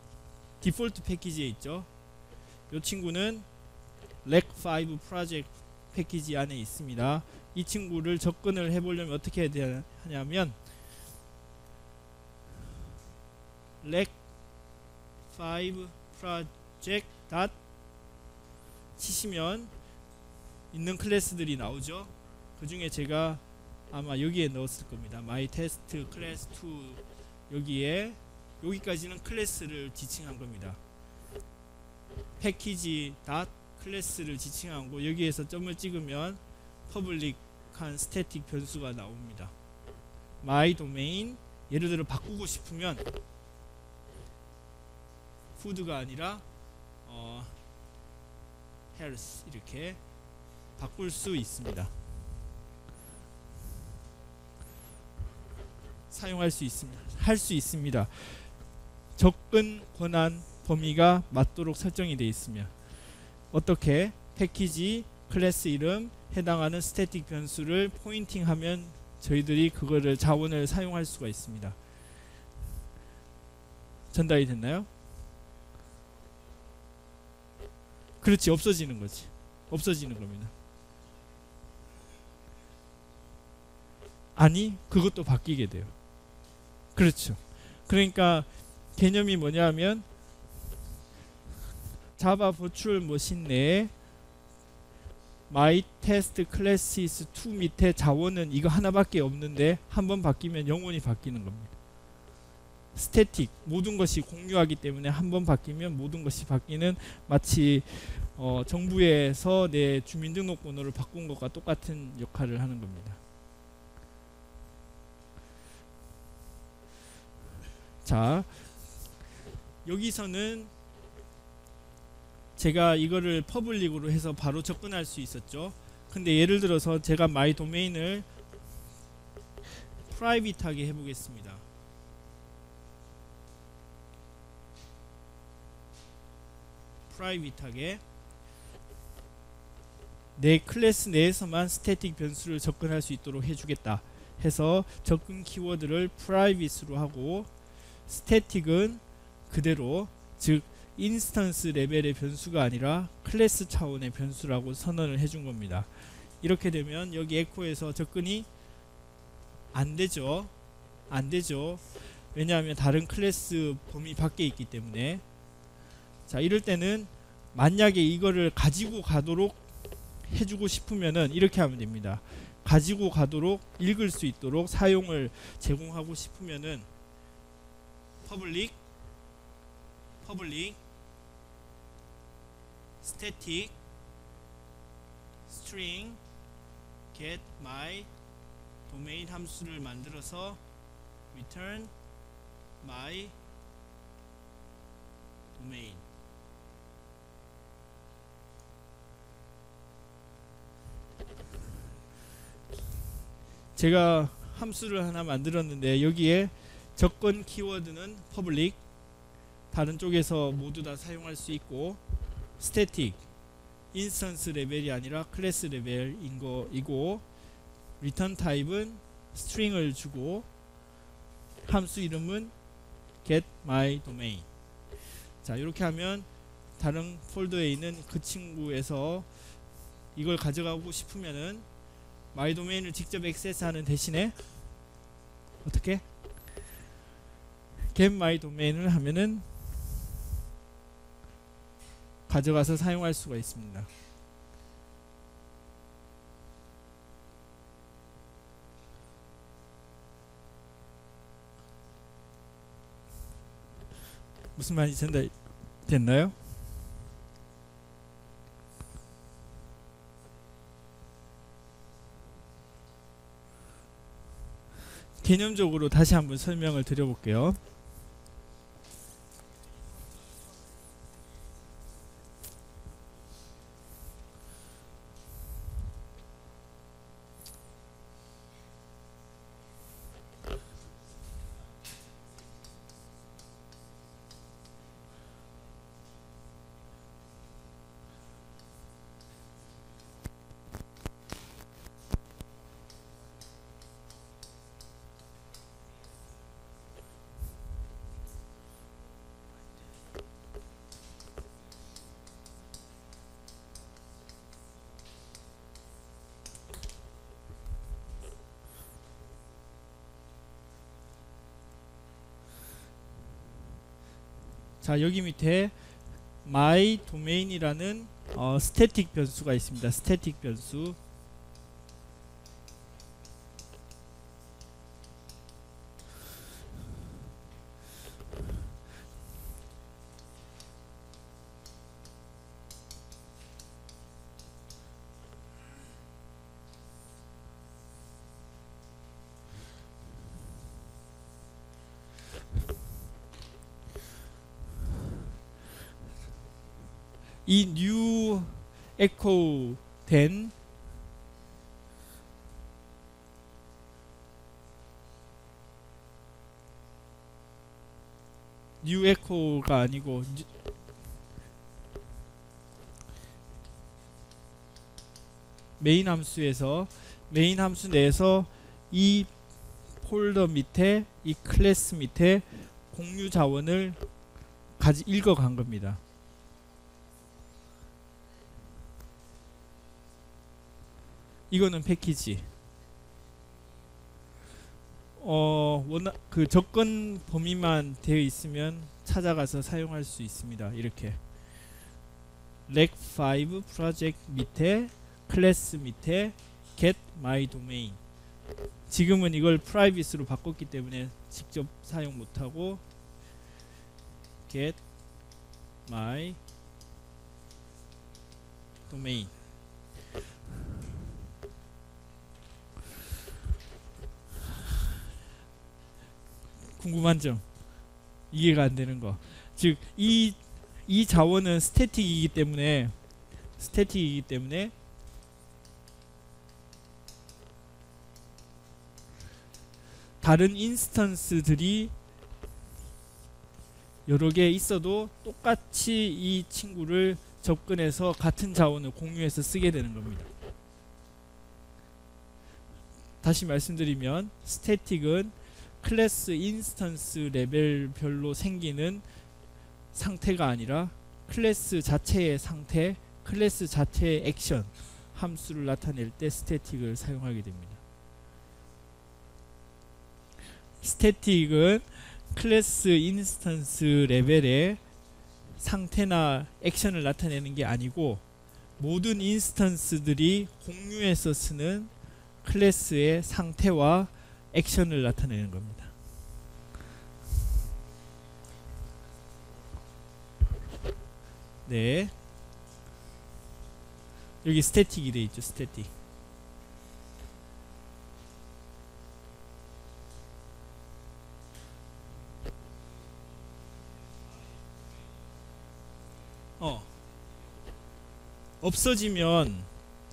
디폴트 패키지에 있죠. 이 친구는 rec5 프로젝트 패키지 안에 있습니다. 이 친구를 접근을 해보려면 어떻게 해야 하냐면 rec5 project 치시면 있는 클래스들이 나오죠. 그 중에 제가 아마 여기에 넣었을 겁니다. my test class 2 여기까지는 클래스를 지칭한 겁니다. 패키지 클래스를 지칭하고 여기에서 점을 찍으면 퍼블릭한 스태틱 변수가 나옵니다. my domain 예를 들어 바꾸고 싶으면 food가 아니라 health 이렇게 바꿀 수 있습니다. 사용할 수 있습니다. 할 수 있습니다. 접근 권한 범위가 맞도록 설정이 되어 있으면 어떻게 패키지 클래스 이름 해당하는 스태틱 변수를 포인팅하면 저희들이 그거를 자원을 사용할 수가 있습니다. 전달이 됐나요? 그렇지, 없어지는 거지. 없어지는 겁니다. 아니, 그것도 바뀌게 돼요. 그렇죠. 그러니까 개념이 뭐냐면 자바 버추얼 머신 내에 my test classes 2 밑에 자원은 이거 하나밖에 없는데 한번 바뀌면 영원히 바뀌는 겁니다. 스태틱 모든 것이 공유하기 때문에 한번 바뀌면 모든 것이 바뀌는 마치 정부에서 내 주민등록번호를 바꾼 것과 똑같은 역할을 하는 겁니다. 자, 여기서는 제가 이거를 퍼블릭으로 해서 바로 접근할 수 있었죠. 근데 예를 들어서 제가 my domain을 프라이빗하게 해보겠습니다. 프라이빗하게 내 클래스 내에서만 스태틱 변수를 접근할 수 있도록 해주겠다 해서 접근 키워드를 프라이빗으로 하고 스태틱은 그대로 즉 인스턴스 레벨의 변수가 아니라 클래스 차원의 변수라고 선언을 해준 겁니다. 이렇게 되면 여기 에코에서 접근이 안되죠. 안되죠. 왜냐하면 다른 클래스 범위 밖에 있기 때문에. 자, 이럴 때는 만약에 이거를 가지고 가도록 해주고 싶으면은 이렇게 하면 됩니다. 가지고 가도록 읽을 수 있도록 사용을 제공하고 싶으면은 public static string get my domain 함수를 만들어서 return my domain. 제가 함수를 하나 만들었는데 여기에 접근 키워드는 public, 다른 쪽에서 모두 다 사용할 수 있고, static, 인스턴스 레벨이 아니라 클래스 레벨인 거이고, return 타입은 string을 주고, 함수 이름은 get my domain. 자, 이렇게 하면 다른 폴더에 있는 그 친구에서 이걸 가져가고 싶으면은 my domain을 직접 액세스하는 대신에 어떻게? get my domain을 하면은 가져가서 사용할 수가 있습니다. 무슨 말인지 전달됐나요? 개념적으로 다시 한번 설명을 드려볼게요. 자, 여기 밑에 my domain이라는 스태틱 변수가 있습니다. 스태틱 변수. 이 new echo 된 new echo가 아니고 메인 함수에서 메인 함수 내에서 이 폴더 밑에 이 클래스 밑에 공유 자원을 읽어간 겁니다. 이거는 패키지. 그 접근 범위만 되어 있으면 찾아가서 사용할 수 있습니다. 이렇게 rec5 프로젝트 밑에 클래스 밑에 get my domain. 지금은 이걸 private로 바꿨기 때문에 직접 사용 못하고 get my domain. 궁금한 점, 이해가 안 되는 거. 즉 이 자원은 스태틱이기 때문에 다른 인스턴스들이 여러 개 있어도 똑같이 이 친구를 접근해서 같은 자원을 공유해서 쓰게 되는 겁니다. 다시 말씀드리면 스태틱은 클래스 인스턴스 레벨별로 생기는 상태가 아니라 클래스 자체의 상태, 클래스 자체의 액션 함수를 나타낼 때 스태틱을 사용하게 됩니다. 스태틱은 클래스 인스턴스 레벨의 상태나 액션을 나타내는 게 아니고 모든 인스턴스들이 공유해서 쓰는 클래스의 상태와 액션을 나타내는 겁니다. 네, 여기 스태틱이 되어 있죠. 스태틱.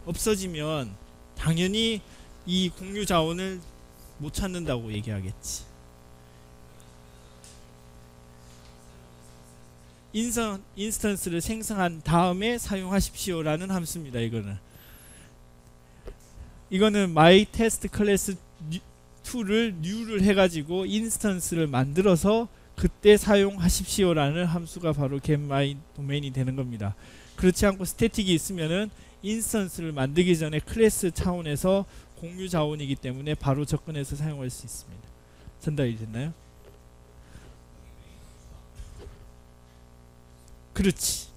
없어지면 당연히 이 공유 자원을 못 찾는다고 얘기하겠지. 인스턴스를 생성한 다음에 사용하십시오라는 함수입니다. 이거는 my test class 2를 new를 해가지고 인스턴스를 만들어서 그때 사용하십시오라는 함수가 바로 get my domain이 되는 겁니다. 그렇지 않고 스태틱이 있으면은 인스턴스를 만들기 전에 클래스 차원에서 공유 자원이기 때문에 바로 접근해서 사용할 수 있습니다. 전달이 됐나요? 그렇지.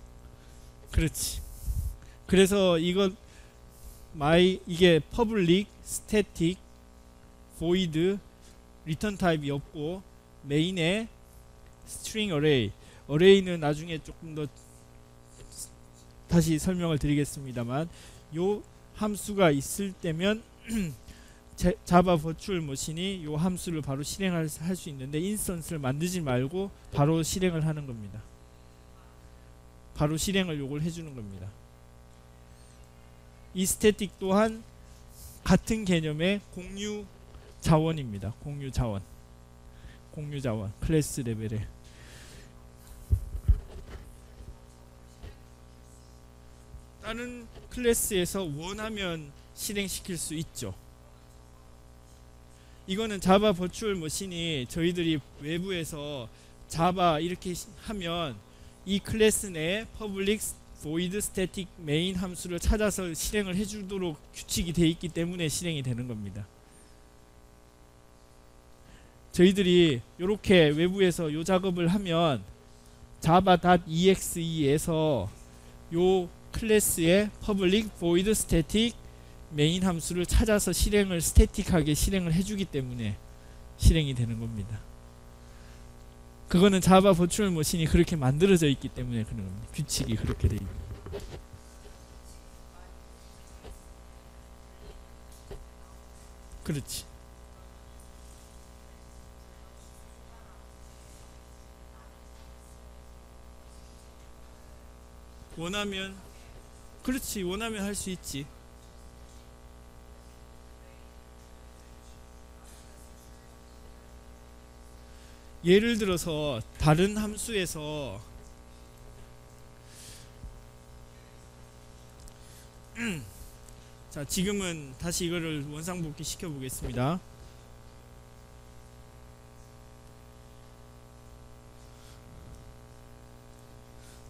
그래서 이게 public, static, void, return 타입이 없고 메인에 string array. array는 나중에 조금 더 다시 설명을 드리겠습니다만 요 함수가 있을 때면 자바 버추얼 머신이 요 함수를 바로 실행할 수 있는데 인스턴스를 만들지 말고 바로 실행을 하는 겁니다. 바로 실행을 요걸 해주는 겁니다. 이 스태틱 또한 같은 개념의 공유 자원입니다. 공유 자원 클래스 레벨에. 다른 클래스에서 원하면 실행시킬 수 있죠. 이거는 자바 버추얼 머신이 저희들이 외부에서 자바 이렇게 하면 이 클래스 내 public, void, static, main 함수를 찾아서 실행을 해주도록 규칙이 되어 있기 때문에 실행이 되는 겁니다. 저희들이 이렇게 외부에서 요 작업을 하면 java.exe에서 요 클래스의 public, void, static, main 함수를 찾아서 스태틱하게 실행을 해주기 때문에 실행이 되는 겁니다. 그거는 자바 버추얼 머신이 그렇게 만들어져 있기 때문에 그런 겁니다. 규칙이 그렇게 되어 있는. 그렇지. 원하면 할 수 있지. 예를 들어서 다른 함수에서 자, 지금은 다시 이거를 원상복귀 시켜 보겠습니다.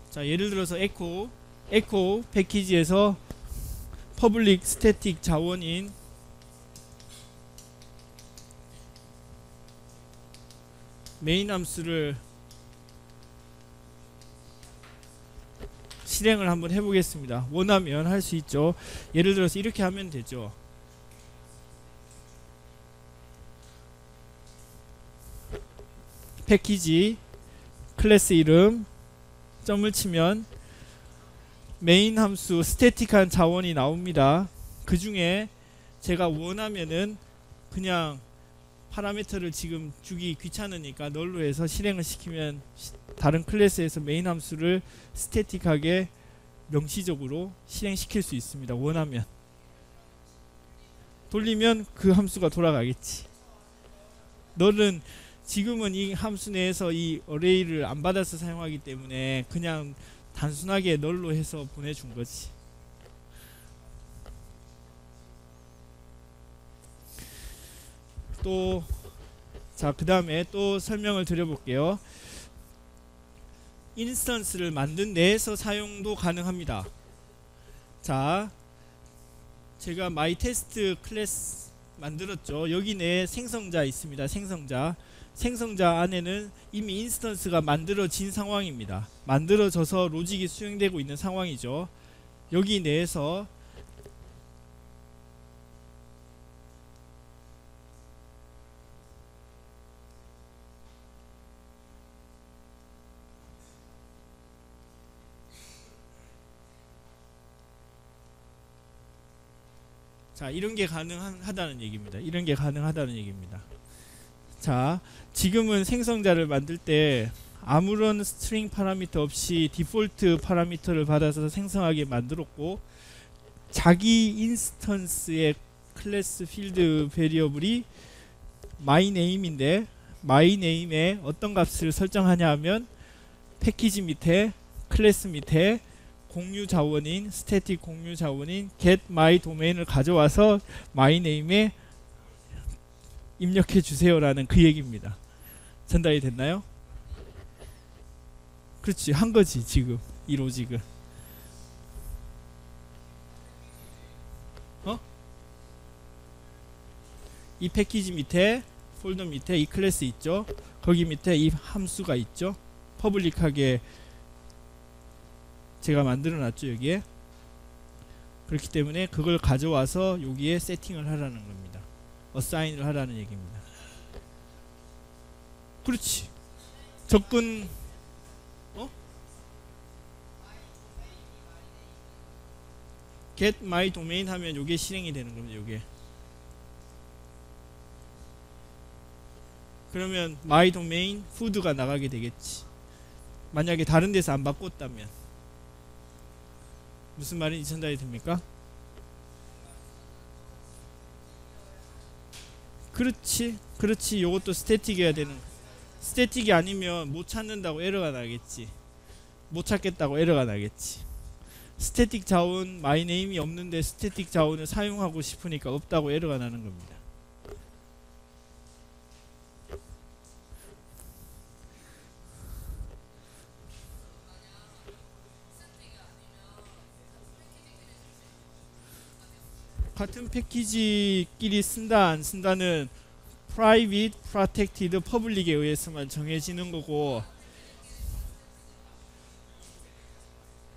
자, 예를 들어서 에코 패키지에서 퍼블릭 스태틱 자원인 메인 함수를 실행을 한번 해보겠습니다. 원하면 할 수 있죠. 예를 들어서 이렇게 하면 되죠. 패키지 클래스 이름 점을 치면 메인 함수 스태틱한 자원이 나옵니다. 그 중에 제가 원하면은 그냥 파라미터를 지금 주기 귀찮으니까 널로 해서 실행을 시키면 다른 클래스에서 메인 함수를 스태틱하게 명시적으로 실행시킬 수 있습니다. 원하면. 돌리면 그 함수가 돌아가겠지. 너는 지금은 이 함수 내에서 이 어레이를 안 받아서 사용하기 때문에 그냥 단순하게 널로 해서 보내준 거지. 또 자, 그 다음에 또 설명을 드려볼게요. 인스턴스를 만든 내에서 사용도 가능합니다. 자, 제가 마이테스트 클래스 만들었죠. 여기 내에 생성자 있습니다. 생성자 안에는 이미 인스턴스가 만들어진 상황입니다. 만들어져서 로직이 수행되고 있는 상황이죠. 여기 내에서 자, 이런 게 가능하다는 얘기입니다. 이런 게 가능하다는 얘기입니다. 자, 지금은 생성자를 만들 때 아무런 스트링 파라미터 없이 디폴트 파라미터를 받아서 생성하게 만들었고, 자기 인스턴스의 클래스 필드 베리어블이 myName인데 myName에 어떤 값을 설정하냐 하면 패키지 밑에 클래스 밑에 공유 자원인 스태틱 공유 자원인 get my domain을 가져와서 myName에 입력해 주세요라는 그 얘기입니다. 전달이 됐나요? 그렇지, 한 거지 지금 이 로직은. 이 패키지 밑에 폴더 밑에 이 클래스 있죠. 거기 밑에 이 함수가 있죠. 퍼블릭하게 제가 만들어 놨죠 여기에. 그렇기 때문에 그걸 가져와서 여기에 세팅을 하라는 겁니다. 어사인을 하라는 얘기입니다. 그렇지. 접근 get my domain 하면 요게 실행이 되는 겁니다. 요게. 그러면 my domain food가 나가게 되겠지. 만약에 다른 데서 안 바꿨다면. 무슨 말인지 전달이 됩니까? 그렇지, 그렇지. 요것도 스태틱이어야 되는. 스태틱이 아니면 못 찾는다고 에러가 나겠지. 못 찾겠다고 에러가 나겠지. 스태틱 자원 myName이 없는데 스태틱 자원을 사용하고 싶으니까 없다고 에러가 나는 겁니다. 같은 패키지끼리 쓴다 안 쓴다는 private, protected, public에 의해서만 정해지는 거고,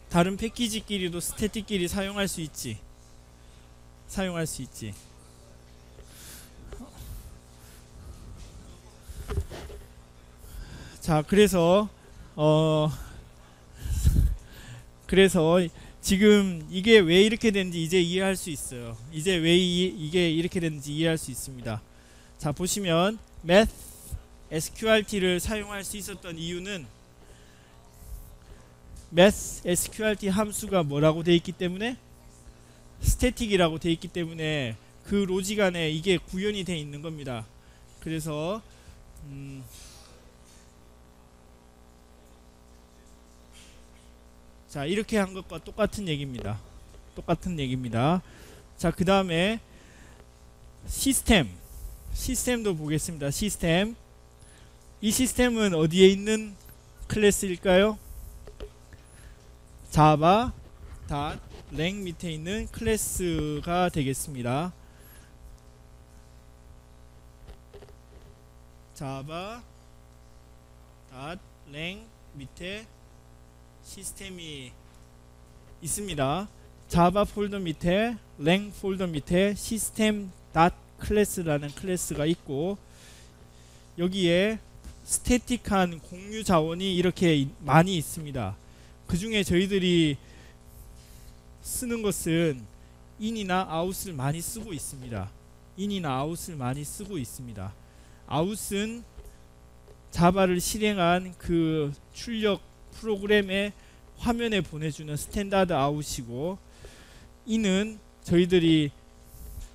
다른 패키지끼리도 스태틱끼리 사용할 수 있지. 사용할 수 있지. 자, 그래서 지금 이게 왜 이렇게 되는지 이제 이해할 수 있어요. 이제 왜 이게 이렇게 되는지 이해할 수 있습니다. 자, 보시면 math sqrt를 사용할 수 있었던 이유는 math sqrt 함수가 뭐라고 되어 있기 때문에, 스태틱이라고 되어 있기 때문에 그 로직 안에 이게 구현이 되어 있는 겁니다. 그래서 자, 이렇게 한 것과 똑같은 얘기입니다. 똑같은 얘기입니다. 자, 그 다음에 시스템도 보겠습니다. 시스템. 이 시스템은 어디에 있는 클래스일까요? 자바 랭 밑에 있는 클래스가 되겠습니다. 자바 랭 밑에 시스템이 있습니다. 자바 폴더 밑에 랭 폴더 밑에 시스템 클래스라는 클래스가 있고, 여기에 스태틱한 공유 자원이 이렇게 많이 있습니다. 그 중에 저희들이 쓰는 것은 in이나 out을 많이 쓰고 있습니다. in이나 out을 많이 쓰고 있습니다. out은 자바를 실행한 그 출력 프로그램의 화면에 보내주는 스탠다드 아웃이고, in은 저희들이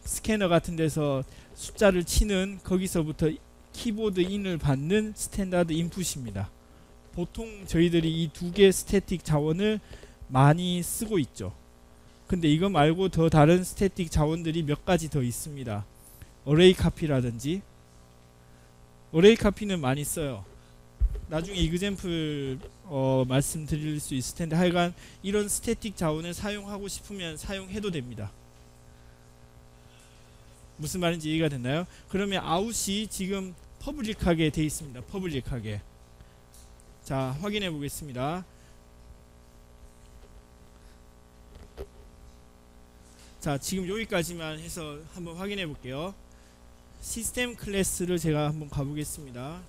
스캐너 같은 데서 숫자를 치는 거기서부터 키보드 인을 받는 스탠다드 인풋입니다. 보통 저희들이 이 두 개 스태틱 자원을 많이 쓰고 있죠. 근데 이거 말고 더 다른 스태틱 자원들이 몇 가지 더 있습니다. 어레이 카피라든지. 어레이 카피는 많이 써요. 나중에 이그젬플 말씀드릴 수 있을 텐데, 하여간 이런 스태틱 자원을 사용하고 싶으면 사용해도 됩니다. 무슨 말인지 이해가 됐나요? 그러면 아웃이 지금 퍼블릭하게 돼 있습니다. 퍼블릭하게. 자, 확인해 보겠습니다. 자, 지금 여기까지만 해서 한번 확인해 볼게요. 시스템 클래스를 제가 한번 가보겠습니다.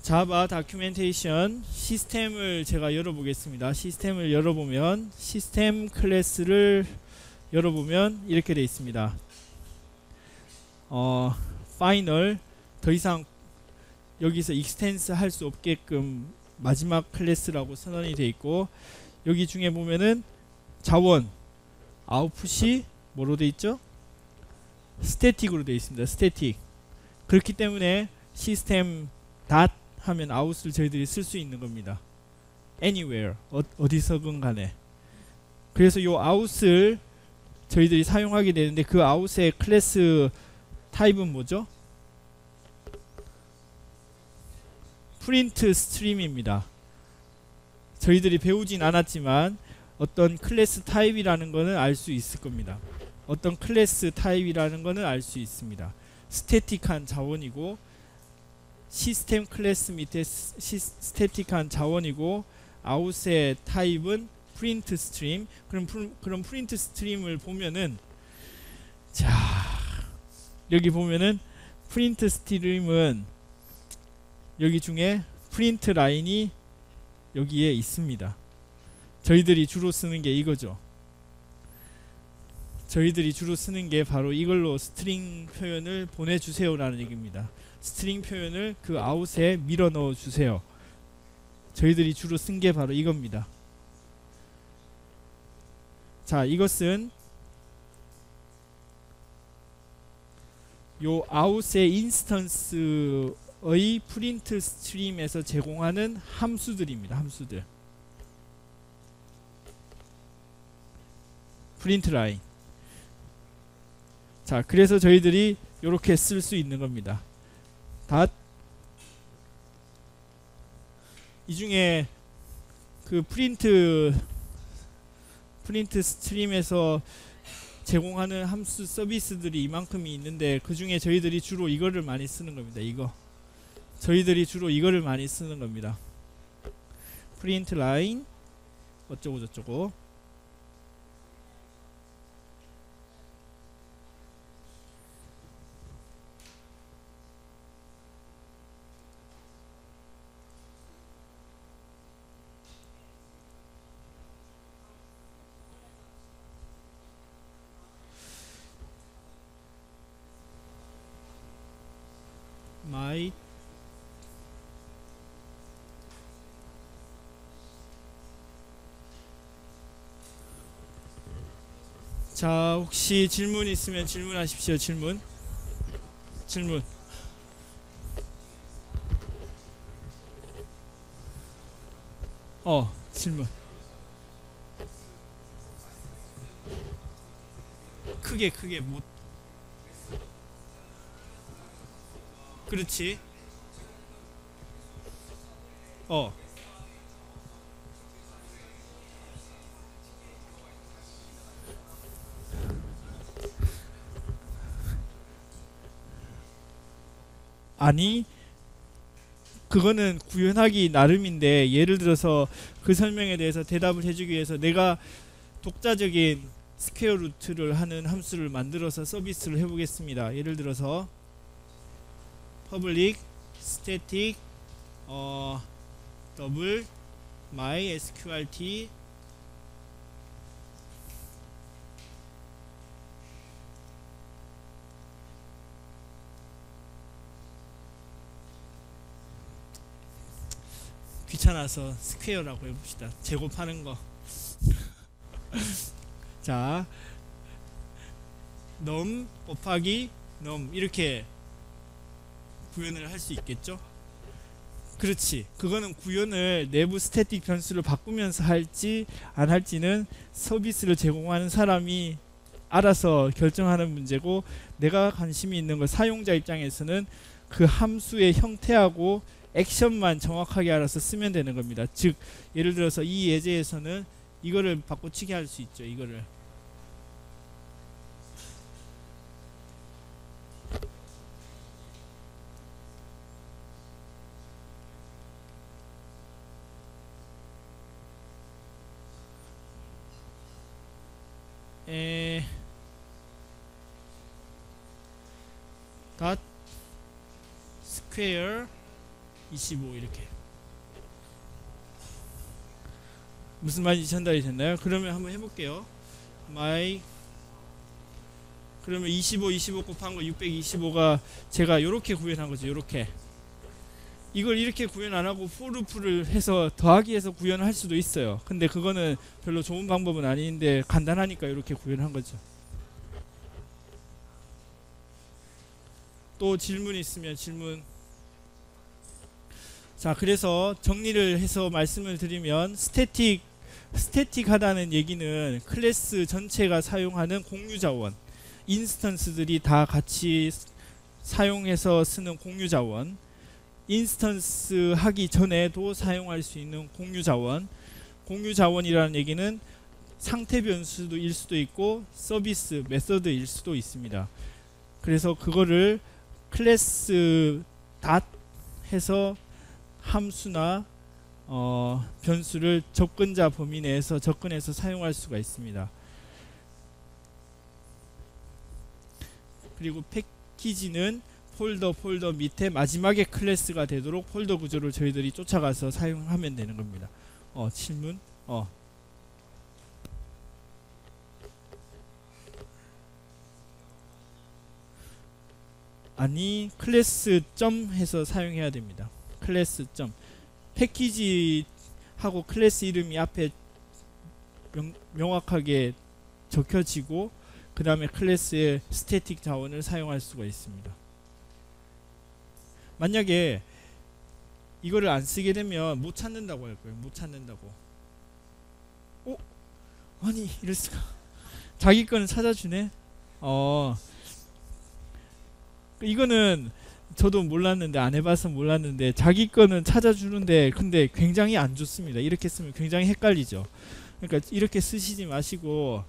자바 다큐멘테이션 시스템을 제가 열어보겠습니다. 시스템을 열어보면 시스템 클래스를 열어보면 이렇게 되어 있습니다. 파이널 더 이상 여기서 익스텐스 할 수 없게끔 마지막 클래스라고 선언이 되어 있고, 여기 중에 보면은 자원 아웃풋이 뭐로 되어 있죠? 스태틱으로 되어 있습니다. 스태틱. 그렇기 때문에 시스템 닷 하면 아웃을 저희들이 쓸 수 있는 겁니다. anywhere 어디서건 간에. 그래서 요 아웃을 저희들이 사용하게 되는데, 그 아웃의 클래스 타입은 뭐죠? 프린트 스트림입니다. 저희들이 배우진 않았지만 어떤 클래스 타입이라는 거는 알 수 있을 겁니다. 어떤 클래스 타입이라는 거는 알 수 있습니다. 스태틱한 자원이고, 시스템 클래스 밑에 스태틱한 자원이고, 아웃의 타입은 프린트 스트림. 그럼 프린트 스트림을 보면은, 자, 여기 보면은 프린트 스트림은 여기 중에 프린트 라인이 여기에 있습니다. 저희들이 주로 쓰는 게 이거죠. 저희들이 주로 쓰는 게 바로 이걸로 스트링 표현을 보내주세요 라는 얘기입니다. 스트링 표현을 그 아웃에 밀어 넣어 주세요. 저희들이 주로 쓴 게 바로 이겁니다. 자, 이것은 요 아웃의 인스턴스의 프린트 스트림에서 제공하는 함수들입니다. 함수들. 프린트 라인. 자, 그래서 저희들이 이렇게 쓸 수 있는 겁니다. 이 중에 그 프린트 스트림에서 제공하는 함수 서비스들이 이만큼이 있는데, 그 중에 저희들이 주로 이거를 많이 쓰는 겁니다. 저희들이 주로 이거를 많이 쓰는 겁니다. 프린트 라인 어쩌고 저쩌고. my 자, 혹시 질문 있으면 질문하십시오. 질문. 질문. 크게 못. 그렇지. 아니, 그거는 구현하기 나름인데, 예를 들어서 그 설명에 대해서 대답을 해주기 위해서 내가 독자적인 스퀘어 루트를 하는 함수를 만들어서 서비스를 해보겠습니다. 예를 들어서 public static double mysqrt 귀찮아서 스퀘어라고 해봅시다. 제곱하는 거. 자, num 곱하기 num 이렇게 구현을 할 수 있겠죠? 그렇지. 그거는 구현을 내부 스태틱 변수를 바꾸면서 할지 안 할지는 서비스를 제공하는 사람이 알아서 결정하는 문제고, 내가 관심이 있는 건 사용자 입장에서는 그 함수의 형태하고 액션만 정확하게 알아서 쓰면 되는 겁니다. 즉, 예를 들어서 이 예제에서는 이거를 바꿔치기 할 수 있죠. 이거를. 닷 스퀘어 25 이렇게. 무슨 말인지 전달이 됐나요? 그러면 한번 해볼게요. 그러면 25 곱한 거 625가 제가 요렇게 구현한 거죠. 요렇게. 이걸 이렇게 구현 안 하고 포루프를 해서 더하기 해서 구현할 수도 있어요. 근데 그거는 별로 좋은 방법은 아닌데 간단하니까 이렇게 구현한 거죠. 또 질문 있으면 질문. 자, 그래서 정리를 해서 말씀을 드리면 스태틱하다는 얘기는 클래스 전체가 사용하는 공유 자원, 인스턴스들이 다 같이 사용해서 쓰는 공유 자원, 인스턴스 하기 전에도 사용할 수 있는 공유 자원. 공유 자원이라는 얘기는 상태 변수일 수도 있고 서비스 메서드일 수도 있습니다. 그래서 그거를 클래스 닷 해서 함수나 변수를 접근자 범위 내에서 접근해서 사용할 수가 있습니다. 그리고 패키지는 폴더 밑에 마지막에 클래스가 되도록 폴더 구조를 저희들이 쫓아가서 사용하면 되는 겁니다. 질문? 아니, 클래스 점 해서 사용해야 됩니다. 클래스 점. 패키지하고 클래스 이름이 앞에 명확하게 적혀지고 그 다음에 클래스의 스태틱 자원을 사용할 수가 있습니다. 만약에 이거를 안 쓰게 되면 못 찾는다고 할 거예요. 못 찾는다고. 아니 이럴 수가. 자기 거는 찾아주네. 이거는 저도 몰랐는데, 안 해봐서 몰랐는데 자기 거는 찾아주는데 근데 굉장히 안 좋습니다. 이렇게 쓰면 굉장히 헷갈리죠. 그러니까 이렇게 쓰시지 마시고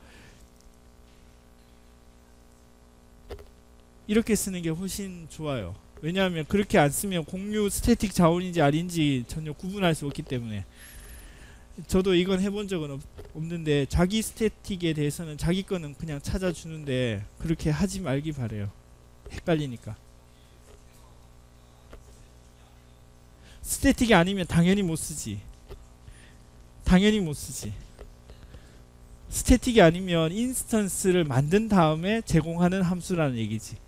이렇게 쓰는 게 훨씬 좋아요. 왜냐하면 그렇게 안 쓰면 공유 스태틱 자원인지 아닌지 전혀 구분할 수 없기 때문에. 저도 이건 해본 적은 없는데 자기 스태틱에 대해서는 자기 거는 그냥 찾아주는데 그렇게 하지 말기 바래요. 헷갈리니까. 스태틱이 아니면 당연히 못 쓰지. 당연히 못 쓰지. 스태틱이 아니면 인스턴스를 만든 다음에 제공하는 함수라는 얘기지.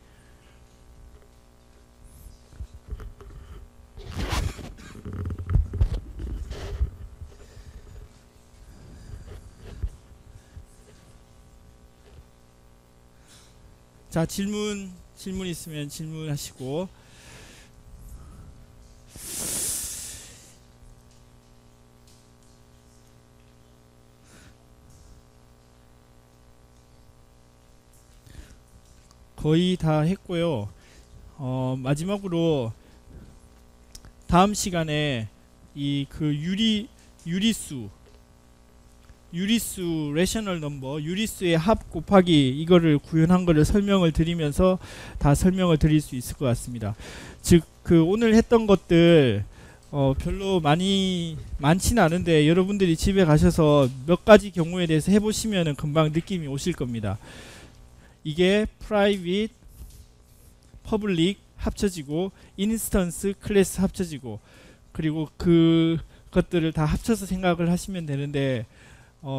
자, 질문 있으면 질문하시고. 거의 다 했고요. 마지막으로 다음 시간에 이 그 유리수 레셔널 넘버, 유리수의 합 곱하기 이거를 구현한 거를 설명을 드리면서 다 설명을 드릴 수 있을 것 같습니다. 즉 그 오늘 했던 것들 별로 많지는 않은데 여러분들이 집에 가셔서 몇 가지 경우에 대해서 해보시면은 금방 느낌이 오실 겁니다. 이게 private, public 합쳐지고 인스턴스, 클래스 합쳐지고 그리고 그것들을 다 합쳐서 생각을 하시면 되는데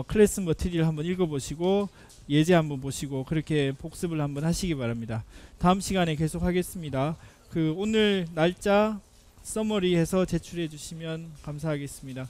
클래스 머티리얼 한번 읽어보시고 예제 한번 보시고 그렇게 복습을 한번 하시기 바랍니다. 다음 시간에 계속 하겠습니다. 그 오늘 날짜 서머리 해서 제출해 주시면 감사하겠습니다.